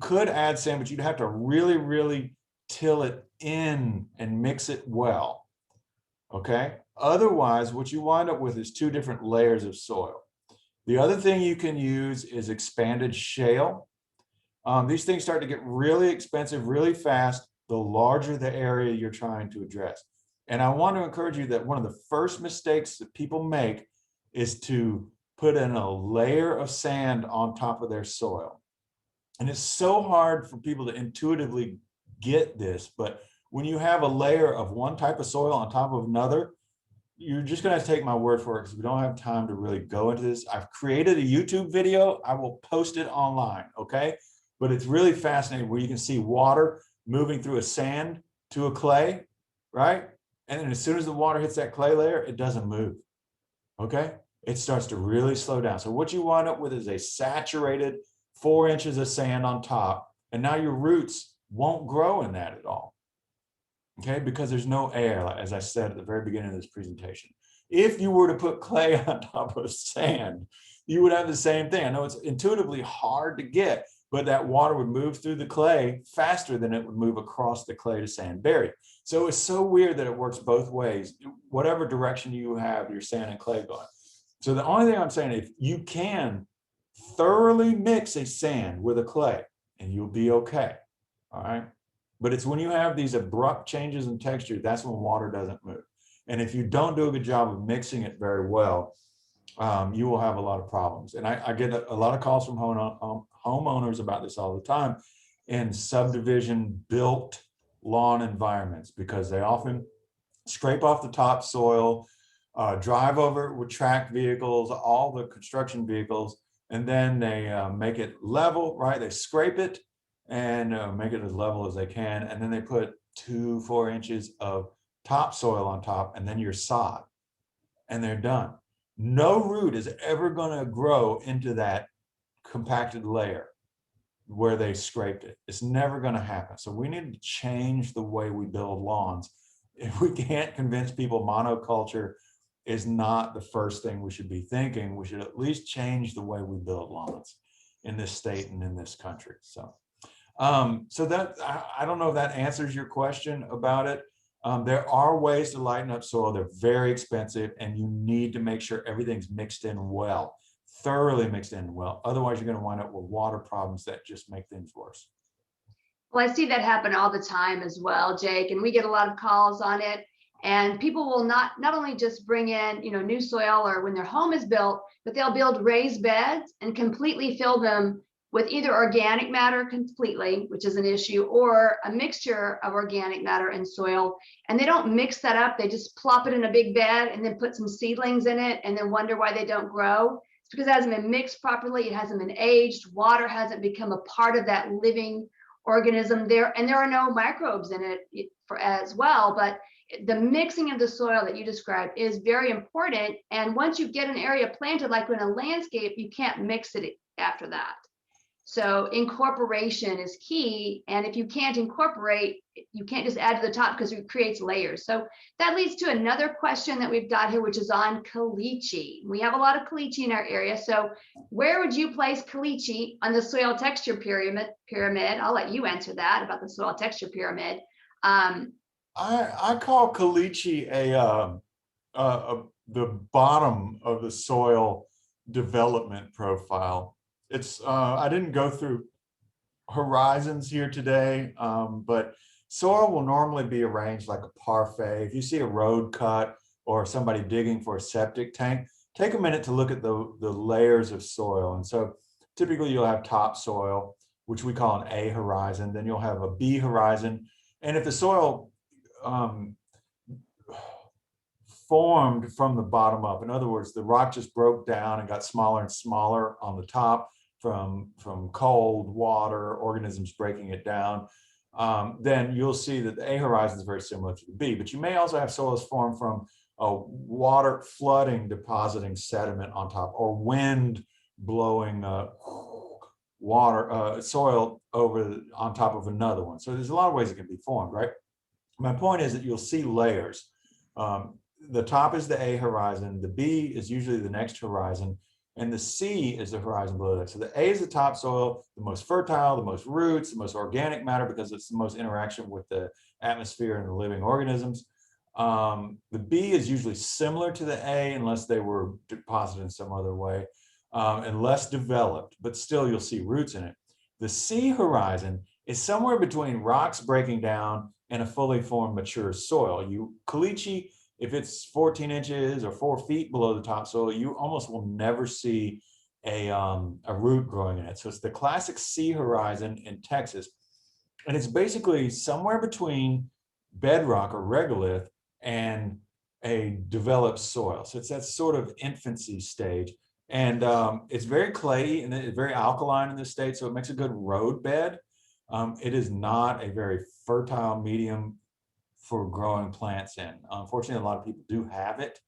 Speaker 2: could add sand, but you'd have to really, really till it in and mix it well, okay? Otherwise, what you wind up with is 2 different layers of soil. The other thing you can use is expanded shale. These things start to get really expensive really fast, the larger the area you're trying to address. And I want to encourage you that one of the first mistakes that people make is to put in a layer of sand on top of their soil. And it's so hard for people to intuitively get this, but when you have a layer of one type of soil on top of another, you're just going to take my word for it because we don't have time to really go into this. I've created a YouTube video. I will post it online, okay? But it's really fascinating where you can see water moving through a sand to a clay, right? And then as soon as the water hits that clay layer, it doesn't move, okay? It starts to really slow down. So what you wind up with is a saturated 4 inches of sand on top, and now your roots won't grow in that at all. Okay, because there's no air, as I said at the very beginning of this presentation. If you were to put clay on top of sand, you would have the same thing. I know it's intuitively hard to get, but that water would move through the clay faster than it would move across the clay to sand barrier. So it's so weird that it works both ways, whatever direction you have your sand and clay going. So the only thing I'm saying, if you can thoroughly mix a sand with a clay, and you'll be okay, all right? But it's when you have these abrupt changes in texture, that's when water doesn't move. And if you don't do a good job of mixing it very well, you will have a lot of problems. And I get a lot of calls from homeowners about this all the time in subdivision built lawn environments, because they often scrape off the topsoil, drive over it with track vehicles, all the construction vehicles, and then they make it level, right? They scrape it and make it as level as they can. And then they put 2-4 inches of topsoil on top, and then your sod, and they're done. No root is ever going to grow into that compacted layer where they scraped it. It's never going to happen. So we need to change the way we build lawns. If we can't convince people monoculture is not the first thing we should be thinking, we should at least change the way we build lawns in this state and in this country. So that, I don't know if that answers your question about it. There are ways to lighten up soil. They're very expensive, and you need to make sure everything's mixed in well, thoroughly mixed in well. Otherwise, you're going to wind up with water problems that just make things worse.
Speaker 1: Well, I see that happen all the time as well, Jake, and we get a lot of calls on it. And people will not only just bring in, new soil or when their home is built, but they'll build raised beds and completely fill them with either organic matter completely, which is an issue, or a mixture of organic matter and soil. And they don't mix that up. They just plop it in a big bed and then put some seedlings in it and then wonder why they don't grow. It's because it hasn't been mixed properly. It hasn't been aged. Water hasn't become a part of that living organism there. And there are no microbes in it as well. But the mixing of the soil that you described is very important. And once you get an area planted, like in a landscape, you can't mix it after that. So incorporation is key. And if you can't incorporate, you can't just add to the top because it creates layers. So that leads to another question that we've got here, which is on caliche. We have a lot of caliche in our area. So where would you place caliche on the soil texture pyramid? I'll let you answer that about the soil texture pyramid.
Speaker 2: I call caliche a the bottom of the soil development profile. It's I didn't go through horizons here today, but soil will normally be arranged like a parfait. If you see a road cut or somebody digging for a septic tank, take a minute to look at the layers of soil. And so typically you'll have topsoil, which we call an A horizon, then you'll have a B horizon. And if the soil formed from the bottom up, in other words, the rock just broke down and got smaller and smaller on the top from cold water, organisms breaking it down, then you'll see that the A horizon is very similar to the B. But you may also have soils formed from water flooding, depositing sediment on top, or wind blowing soil over on top of another one. So there's a lot of ways it can be formed, right? My point is that you'll see layers. The top is the A horizon, the B is usually the next horizon, and the C is the horizon below that. So the A is the topsoil, the most fertile, the most roots, the most organic matter, because it's the most interaction with the atmosphere and the living organisms. The B is usually similar to the A unless they were deposited in some other way, and less developed, but still you'll see roots in it. The C horizon is somewhere between rocks breaking down and a fully formed mature soil. Caliche, if it's 14 inches or 4 feet below the topsoil, you almost will never see a root growing in it. So it's the classic C horizon in Texas. And it's basically somewhere between bedrock or regolith and a developed soil. So it's that sort of infancy stage. And it's very clayey and it's very alkaline in this state, so it makes a good road bed. It is not a very fertile medium for growing plants in. Unfortunately, a lot of people do have it.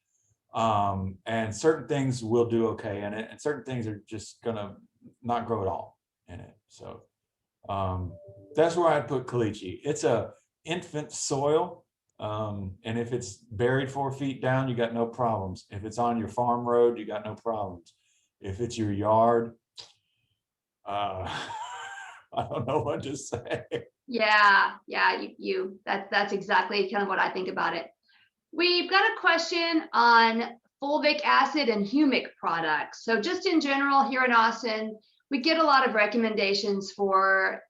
Speaker 2: And certain things will do okay in it, and certain things are just gonna not grow at all in it. So that's where I'd put caliche. It's a infant soil. And if it's buried 4 feet down, you got no problems. If it's on your farm road, you got no problems. If it's your yard, I don't know what to say.
Speaker 1: Yeah, that's exactly kind of what I think about it. We've got a question on fulvic acid and humic products. So just in general here in Austin, we get a lot of recommendations for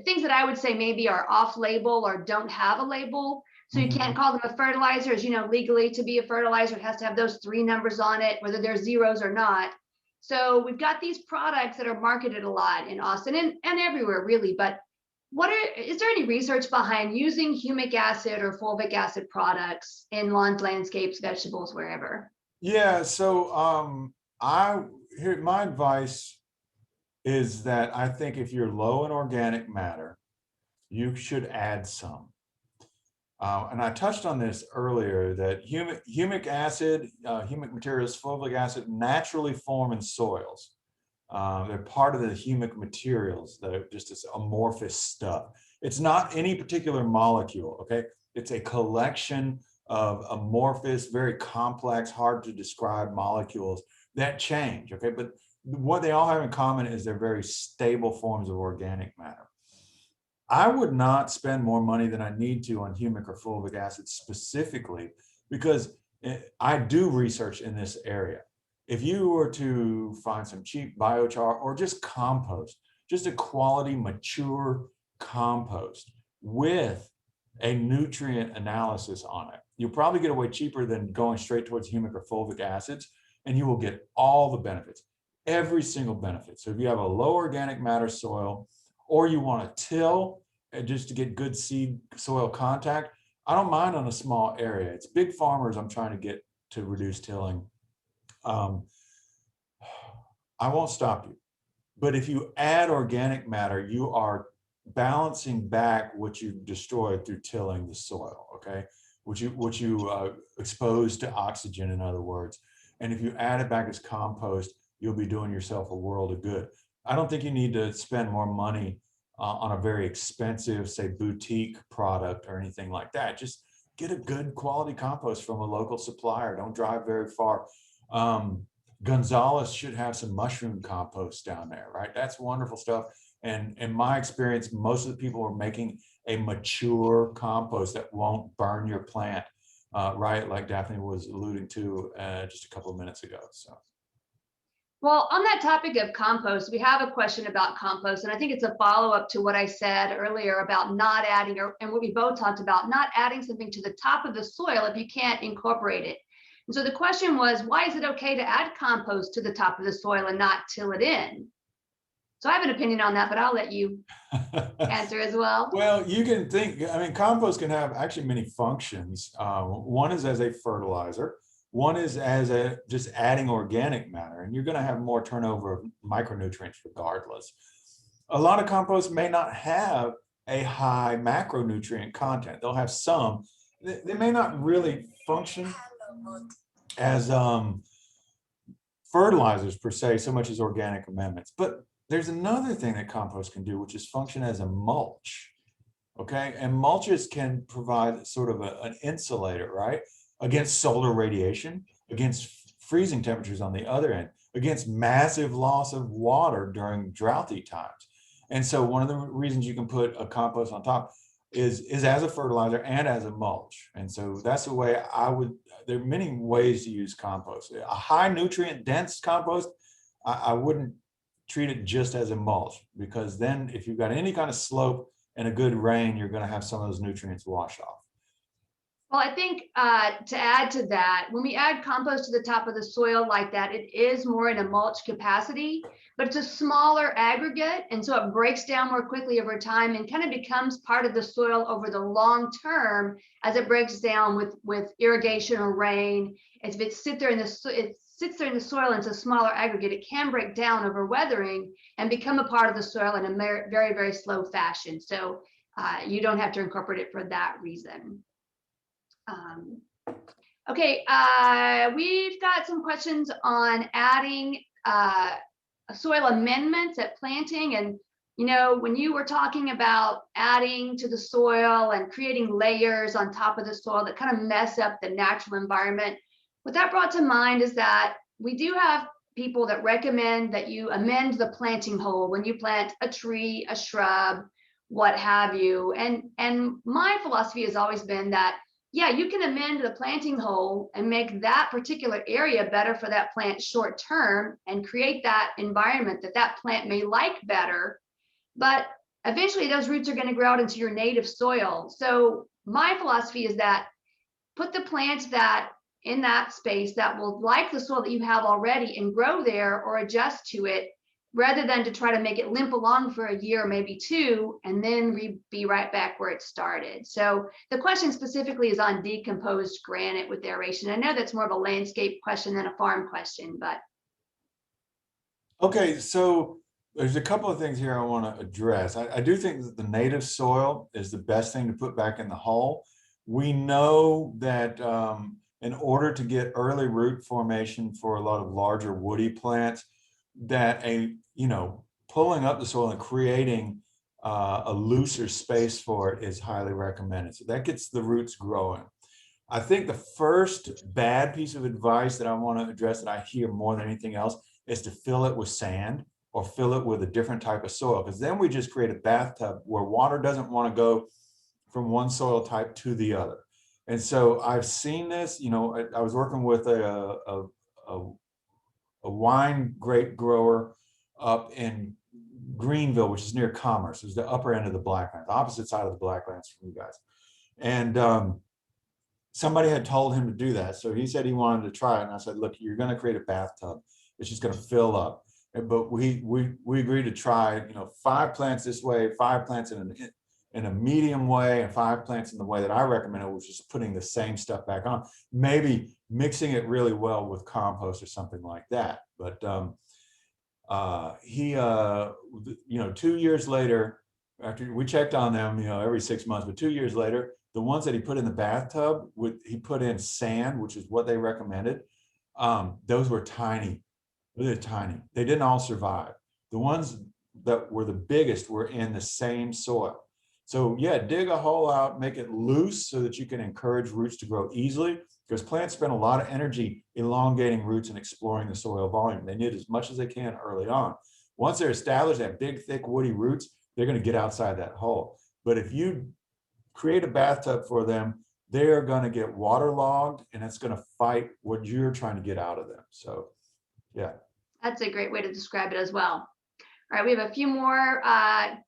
Speaker 1: things that I would say maybe are off label or don't have a label. So you can't call them a fertilizer. As you know, legally to be a fertilizer, it has to have those 3 numbers on it, whether they're zeros or not. So we've got these products that are marketed a lot in Austin and everywhere really, but is there any research behind using humic acid or fulvic acid products in lawns, landscapes, vegetables, wherever?
Speaker 2: Yeah, so my advice is that I think if you're low in organic matter, you should add some. And I touched on this earlier that humic acid, humic materials, fulvic acid naturally form in soils. They're part of the humic materials that are just this amorphous stuff. It's not any particular molecule, okay? It's a collection of amorphous, very complex, hard to describe molecules that change, okay? But what they all have in common is they're very stable forms of organic matter. I would not spend more money than I need to on humic or fulvic acid specifically, because I do research in this area. If you were to find some cheap biochar or just compost, just a quality mature compost with a nutrient analysis on it, you'll probably get away cheaper than going straight towards humic or fulvic acids, and you will get all the benefits, every single benefit. So if you have a low organic matter soil, or you want to till just to get good seed soil contact, I don't mind on a small area. It's big farmers I'm trying to get to reduce tilling. I won't stop you. But if you add organic matter, you are balancing back what you destroyed through tilling the soil, okay? What you expose to oxygen, in other words. And if you add it back as compost, you'll be doing yourself a world of good. I don't think you need to spend more money on a very expensive, say, boutique product or anything like that. Just get a good quality compost from a local supplier. Don't drive very far. Gonzalez should have some mushroom compost down there, right? That's wonderful stuff. And in my experience, most of the people are making a mature compost that won't burn your plant. right? Like Daphne was alluding to just a couple of minutes ago. So.
Speaker 1: Well, on that topic of compost, we have a question about compost, and I think it's a follow-up to what I said earlier about not adding, and what we both talked about, not adding something to the top of the soil if you can't incorporate it. And so the question was, why is it okay to add compost to the top of the soil and not till it in? So I have an opinion on that, but I'll let you answer as well.
Speaker 2: Well, you can think, I mean, compost can have actually many functions. One is as a fertilizer. One is as a just adding organic matter, and you're going to have more turnover of micronutrients regardless. A lot of compost may not have a high macronutrient content. They'll have some. They may not really function as fertilizers per se, so much as organic amendments. But there's another thing that compost can do, which is function as a mulch. Okay, and mulches can provide sort of an insulator, right, against solar radiation, against freezing temperatures on the other end, against massive loss of water during droughty times. And so one of the reasons you can put a compost on top is as a fertilizer and as a mulch. And so that's the way I would, there are many ways to use compost. A high nutrient dense compost, I wouldn't treat it just as a mulch, because then if you've got any kind of slope and a good rain, you're going to have some of those nutrients wash off.
Speaker 1: Well, I think to add to that, when we add compost to the top of the soil like that, it is more in a mulch capacity, but it's a smaller aggregate. And so it breaks down more quickly over time and kind of becomes part of the soil over the long term as it breaks down with irrigation or rain. If it sits there in the soil and it's a smaller aggregate, it can break down over weathering and become a part of the soil in a very, very slow fashion. So you don't have to incorporate it for that reason. Okay, we've got some questions on adding soil amendments at planting. And, you know, when you were talking about adding to the soil and creating layers on top of the soil that kind of mess up the natural environment, what that brought to mind is that we do have people that recommend that you amend the planting hole when you plant a tree, a shrub, what have you. And my philosophy has always been that, yeah, you can amend the planting hole and make that particular area better for that plant short term and create that environment that that plant may like better. But eventually those roots are going to grow out into your native soil. So my philosophy is that put the plants that in that space that will like the soil that you have already and grow there or adjust to it, rather than to try to make it limp along for a year, maybe two, and then be right back where it started. So the question specifically is on decomposed granite with aeration. I know that's more of a landscape question than a farm question, but.
Speaker 2: Okay, so there's a couple of things here I want to address. I do think that the native soil is the best thing to put back in the hole. We know that in order to get early root formation for a lot of larger woody plants, that pulling up the soil and creating a looser space for it is highly recommended. So that gets the roots growing. I think the first bad piece of advice that I want to address that I hear more than anything else is to fill it with sand or fill it with a different type of soil, because then we just create a bathtub where water doesn't want to go from one soil type to the other. And so I've seen this, I was working with a wine grape grower up in Greenville, which is near Commerce. It's the upper end of the Blacklands, opposite side of the Blacklands from you guys. And somebody had told him to do that. So he said he wanted to try it. And I said, look, you're going to create a bathtub. It's just going to fill up. But we agreed to try, 5 plants this way, 5 plants in a medium way, and 5 plants in the way that I recommended, which is putting the same stuff back on, maybe mixing it really well with compost or something like that. But he 2 years later, after we checked on them, every 6 months, but 2 years later, the ones that he put in the bathtub, he put in sand, which is what they recommended. Those were tiny. They're tiny. They didn't all survive. The ones that were the biggest were in the same soil. So yeah, dig a hole out, make it loose so that you can encourage roots to grow easily, because plants spend a lot of energy elongating roots and exploring the soil volume. They need as much as they can early on. Once they're established, they have big, thick, woody roots, they're going to get outside that hole. But if you create a bathtub for them, they're going to get waterlogged, and it's going to fight what you're trying to get out of them. So, yeah.
Speaker 1: That's a great way to describe it as well. All right, we have a few more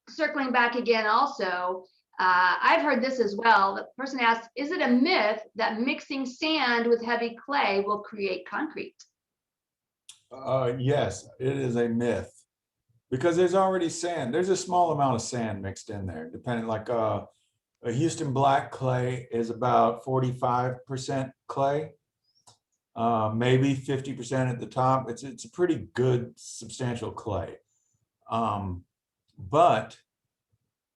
Speaker 1: circling back again also. I've heard this as well. The person asked, is it a myth that mixing sand with heavy clay will create concrete?
Speaker 2: Yes, it is a myth because there's already sand. There's a small amount of sand mixed in there, depending like a Houston black clay is about 45% clay, maybe 50% at the top. It's a pretty good, substantial clay. But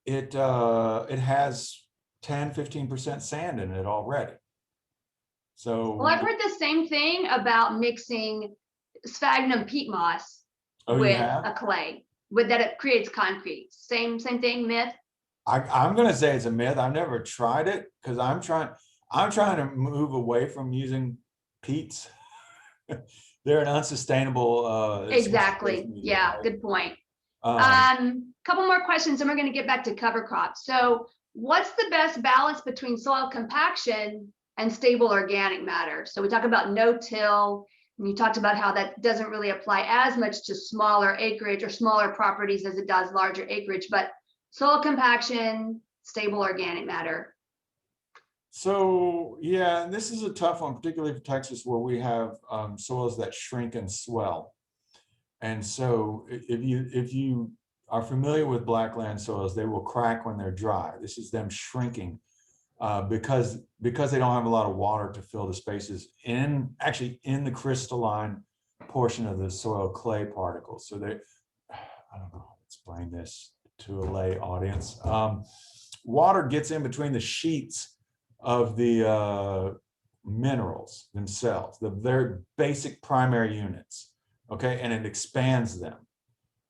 Speaker 2: it has 10–15% sand in it already. So
Speaker 1: Well, I've heard the same thing about mixing sphagnum peat moss with a clay, with that it creates concrete. Same thing, myth.
Speaker 2: I'm going to say it's a myth. I've never tried it because I'm trying to move away from using peats. They're an unsustainable
Speaker 1: exactly. Yeah, right? Good point. Couple more questions and we're going to get back to cover crops. So what's the best balance between soil compaction and stable organic matter? So we talk about no-till, and you talked about how that doesn't really apply as much to smaller acreage or smaller properties as it does larger acreage, but soil compaction, stable organic matter.
Speaker 2: So yeah, this is a tough one, particularly for Texas, where we have soils that shrink and swell. And so if you are familiar with blackland soils, they will crack when they're dry. This is them shrinking because they don't have a lot of water to fill the spaces in the crystalline portion of the soil clay particles. So I don't know how to explain this to a lay audience. Water gets in between the sheets of the minerals themselves, the very basic primary units. Okay, and it expands them.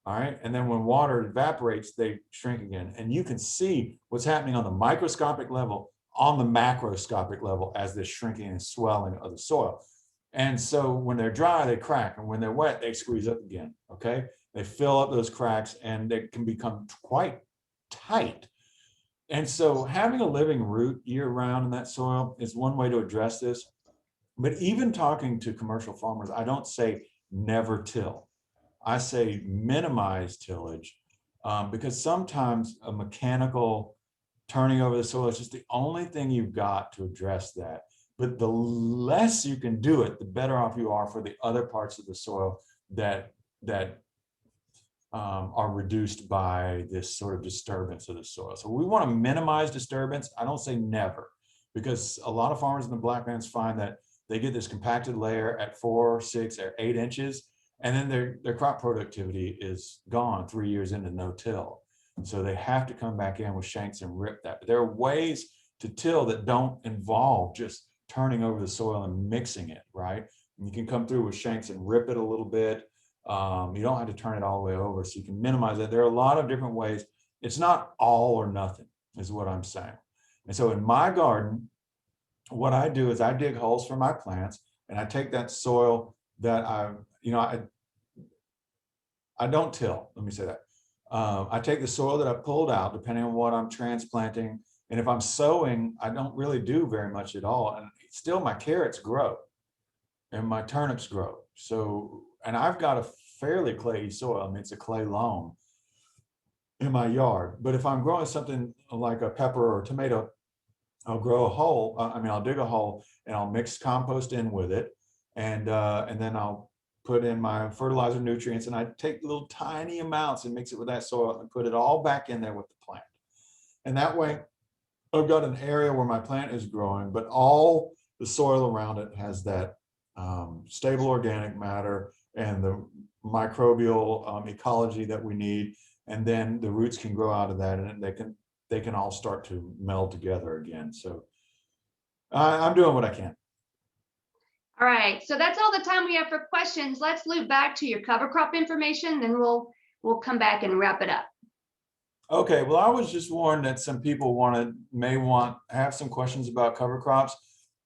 Speaker 2: All right, and then when water evaporates, they shrink again. And you can see what's happening on the microscopic level, on the macroscopic level, as this shrinking and swelling of the soil. And so when they're dry, they crack, and when they're wet, they squeeze up again. Okay, they fill up those cracks, and they can become quite tight. And so having a living root year round in that soil is one way to address this. But even talking to commercial farmers, I don't say never till. I say minimize tillage because sometimes a mechanical turning over the soil is just the only thing you've got to address that. But the less you can do it, the better off you are for the other parts of the soil that are reduced by this sort of disturbance of the soil. So we want to minimize disturbance. I don't say never, because a lot of farmers in the Blacklands find that they get this compacted layer at 4, 6, or 8 inches, and then their crop productivity is gone 3 years into no-till. So they have to come back in with shanks and rip that. But there are ways to till that don't involve just turning over the soil and mixing it, right? And you can come through with shanks and rip it a little bit. You don't have to turn it all the way over, so you can minimize it. There are a lot of different ways. It's not all or nothing, is what I'm saying. And so in my garden, what I do is I dig holes for my plants, and I take that soil that I don't till, let me say that. I take the soil that I pulled out, depending on what I'm transplanting. And if I'm sowing, I don't really do very much at all. And still my carrots grow and my turnips grow. So, and I've got a fairly clayey soil. I mean, it's a clay loam in my yard. But if I'm growing something like a pepper or a tomato, I'll grow a hole. I'll dig a hole and I'll mix compost in with it. And then I'll put in my fertilizer nutrients, and I take little tiny amounts and mix it with that soil and put it all back in there with the plant. And that way I've got an area where my plant is growing, but all the soil around it has that stable organic matter and the microbial ecology that we need. And then the roots can grow out of that, and they can all start to meld together again. So I'm doing what I can.
Speaker 1: All right, so that's all the time we have for questions. Let's loop back to your cover crop information, then we'll come back and wrap it up.
Speaker 2: Okay, well, I was just warned that some people have some questions about cover crops,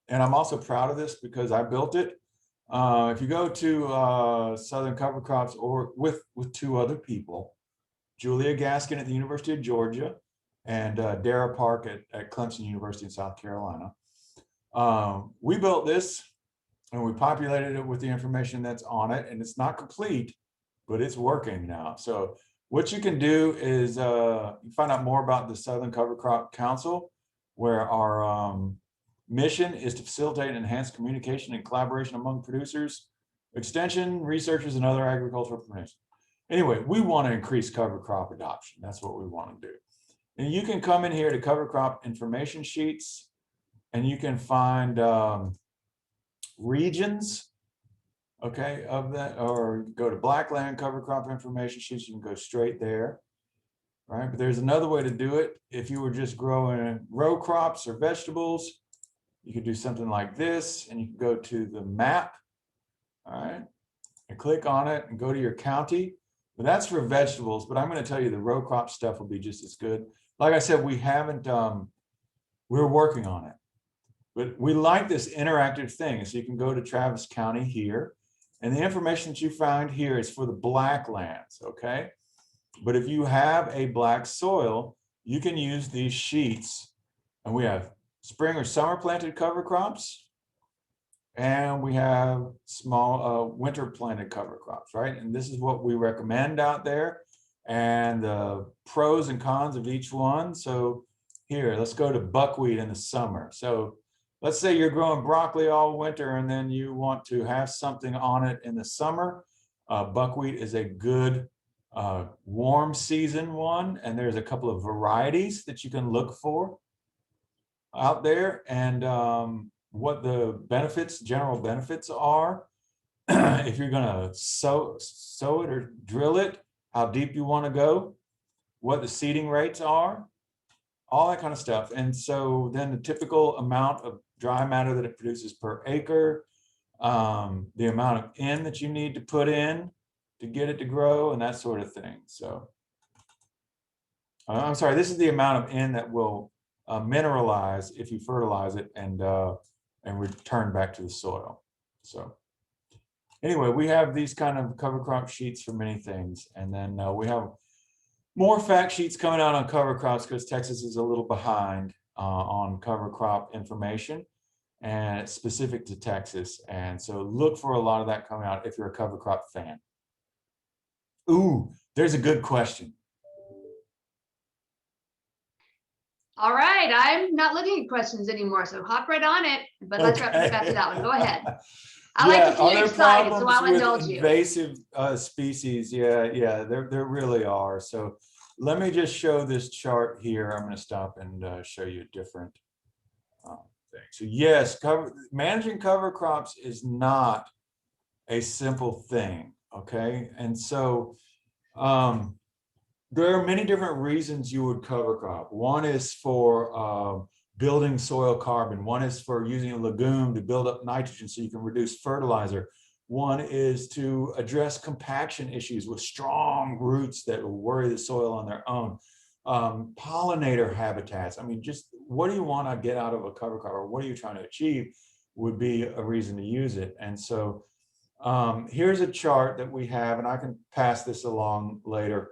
Speaker 2: and I'm also proud of this because I built it. If you go to Southern Cover Crops, or with 2 other people, Julia Gaskin at the University of Georgia and Dara Park at Clemson University in South Carolina, We built this and we populated it with the information that's on it, and it's not complete, but it's working now. So what you can do is you find out more about the Southern Cover Crop Council, where our mission is to facilitate and enhance communication and collaboration among producers, extension, researchers, and other agricultural professionals. Anyway, we want to increase cover crop adoption. That's what we want to do. And you can come in here to cover crop information sheets, and you can find regions, okay, of that, or go to Blackland cover crop information sheets. You can go straight there, right? But there's another way to do it. If you were just growing row crops or vegetables, you could do something like this, and you can go to the map, all right, and click on it and go to your county. But that's for vegetables, but I'm going to tell you the row crop stuff will be just as good. Like I said, we haven't, we're working on it, but we like this interactive thing. So you can go to Travis County here, and the information that you find here is for the black lands, okay? But if you have a black soil, you can use these sheets, and we have spring or summer planted cover crops, and we have small winter planted cover crops, right? And this is what we recommend out there, and the pros and cons of each one. So here, let's go to buckwheat in the summer. So let's say you're growing broccoli all winter and then you want to have something on it in the summer. Buckwheat is a good warm season one, and there's a couple of varieties that you can look for out there, and what the benefits, general benefits are. If you're going to sow it or drill it, how deep you want to go, what the seeding rates are, all that kind of stuff. And so then the typical amount of dry matter that it produces per acre, the amount of N that you need to put in to get it to grow, and that sort of thing. So I'm sorry, this is the amount of N that will mineralize if you fertilize it and return back to the soil. So anyway, we have these kind of cover crop sheets for many things. And then we have more fact sheets coming out on cover crops because Texas is a little behind on cover crop information, and it's specific to Texas. And so look for a lot of that coming out if you're a cover crop fan. Ooh, there's a good question.
Speaker 1: All right, I'm not looking at questions anymore, so hop right on it. But let's wrap it up after that one. Go ahead. I like to see you excited, so I'll indulge you.
Speaker 2: Invasive species, yeah, there really are. So let me just show this chart here. I'm going to stop and show you a different thing. So yes, managing cover crops is not a simple thing, okay? And so there are many different reasons you would cover crop. One is for building soil carbon. One is for using a legume to build up nitrogen so you can reduce fertilizer. One is to address compaction issues with strong roots that will worry the soil on their own. Pollinator habitats. I mean, just what do you want to get out of a cover crop, or what are you trying to achieve would be a reason to use it. And so here's a chart that we have, and I can pass this along later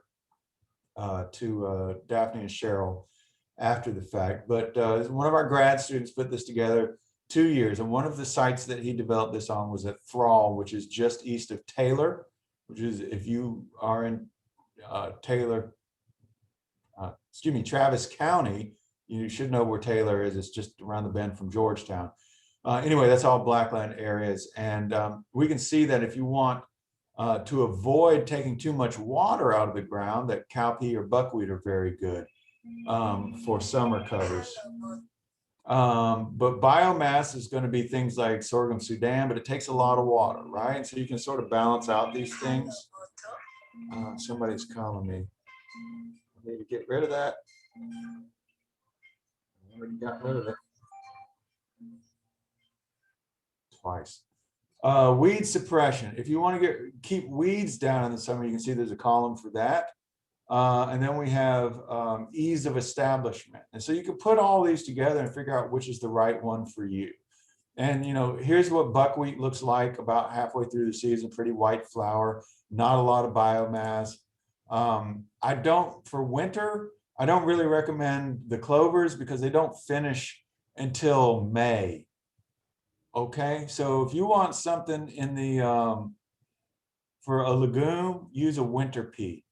Speaker 2: to Daphne and Cheryl after the fact. But one of our grad students put this together 2 years, and one of the sites that he developed this on was at Thrall, which is just east of Taylor, which is, if you are in Travis County, you should know where Taylor is. It's just around the bend from Georgetown. Anyway, that's all blackland areas, and we can see that if you want to avoid taking too much water out of the ground, that cowpea or buckwheat are very good for summer covers. But biomass is going to be things like sorghum Sudan, but it takes a lot of water, right? So you can sort of balance out these things. Somebody's calling me. I need to get rid of that. I already got rid of it. Twice. Weed suppression. If you want to keep weeds down in the summer, you can see there's a column for that. And then we have ease of establishment. And so you can put all these together and figure out which is the right one for you. And, you know, here's what buckwheat looks like about halfway through the season, pretty white flower, not a lot of biomass. For winter, I don't really recommend the clovers because they don't finish until May. Okay, so if you want something in the for a legume, use a winter pea.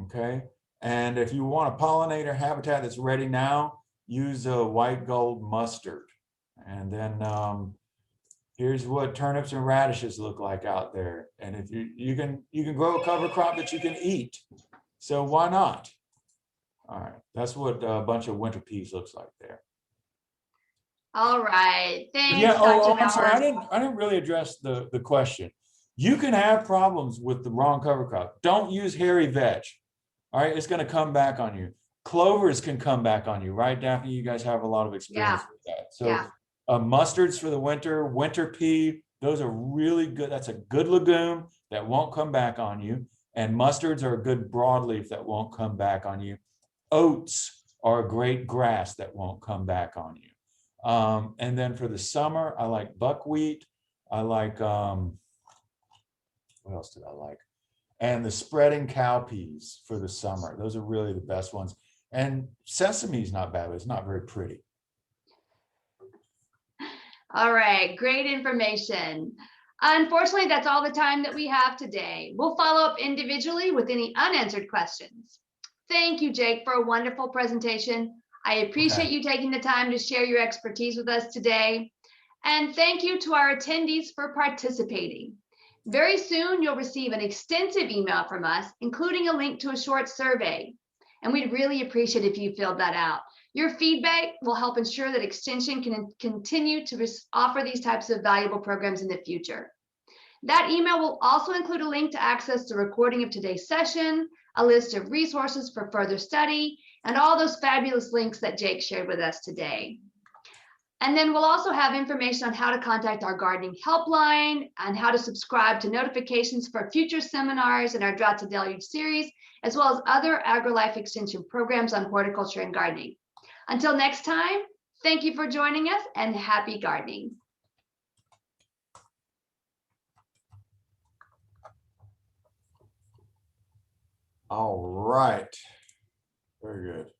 Speaker 2: Okay, and if you want a pollinator habitat that's ready now, use a white gold mustard. And then here's what turnips and radishes look like out there. And if you can grow a cover crop that you can eat, so why not? All right, that's what a bunch of winter peas looks like there.
Speaker 1: All right.
Speaker 2: But
Speaker 1: Thanks,
Speaker 2: yeah,
Speaker 1: Dr.
Speaker 2: I'm sorry,
Speaker 1: Mowrer.
Speaker 2: I didn't really address the question. You can have problems with the wrong cover crop. Don't use hairy veg. All right, it's going to come back on you. Clovers can come back on you, right, Daphne? You guys have a lot of experience
Speaker 1: Yeah.
Speaker 2: with that. So
Speaker 1: Yeah.
Speaker 2: mustards for the winter, winter pea, those are really good. That's a good legume that won't come back on you. And mustards are a good broadleaf that won't come back on you. Oats are a great grass that won't come back on you. And then for the summer, I like buckwheat. I like, what else did I like? And the spreading cowpeas for the summer. Those are really the best ones. And sesame is not bad, but it's not very pretty.
Speaker 1: All right. Great information. Unfortunately, that's all the time that we have today. We'll follow up individually with any unanswered questions. Thank you, Jake, for a wonderful presentation. I appreciate
Speaker 2: Okay.
Speaker 1: you taking the time to share your expertise with us today. And thank you to our attendees for participating. Very soon, you'll receive an extensive email from us, including a link to a short survey. And we'd really appreciate if you filled that out. Your feedback will help ensure that Extension can continue to offer these types of valuable programs in the future. That email will also include a link to access the recording of today's session, a list of resources for further study, and all those fabulous links that Jake shared with us today. And then we'll also have information on how to contact our gardening helpline and how to subscribe to notifications for future seminars in our Drought to Deluge series, as well as other AgriLife Extension programs on horticulture and gardening. Until next time, thank you for joining us and happy gardening.
Speaker 2: All right. Very good.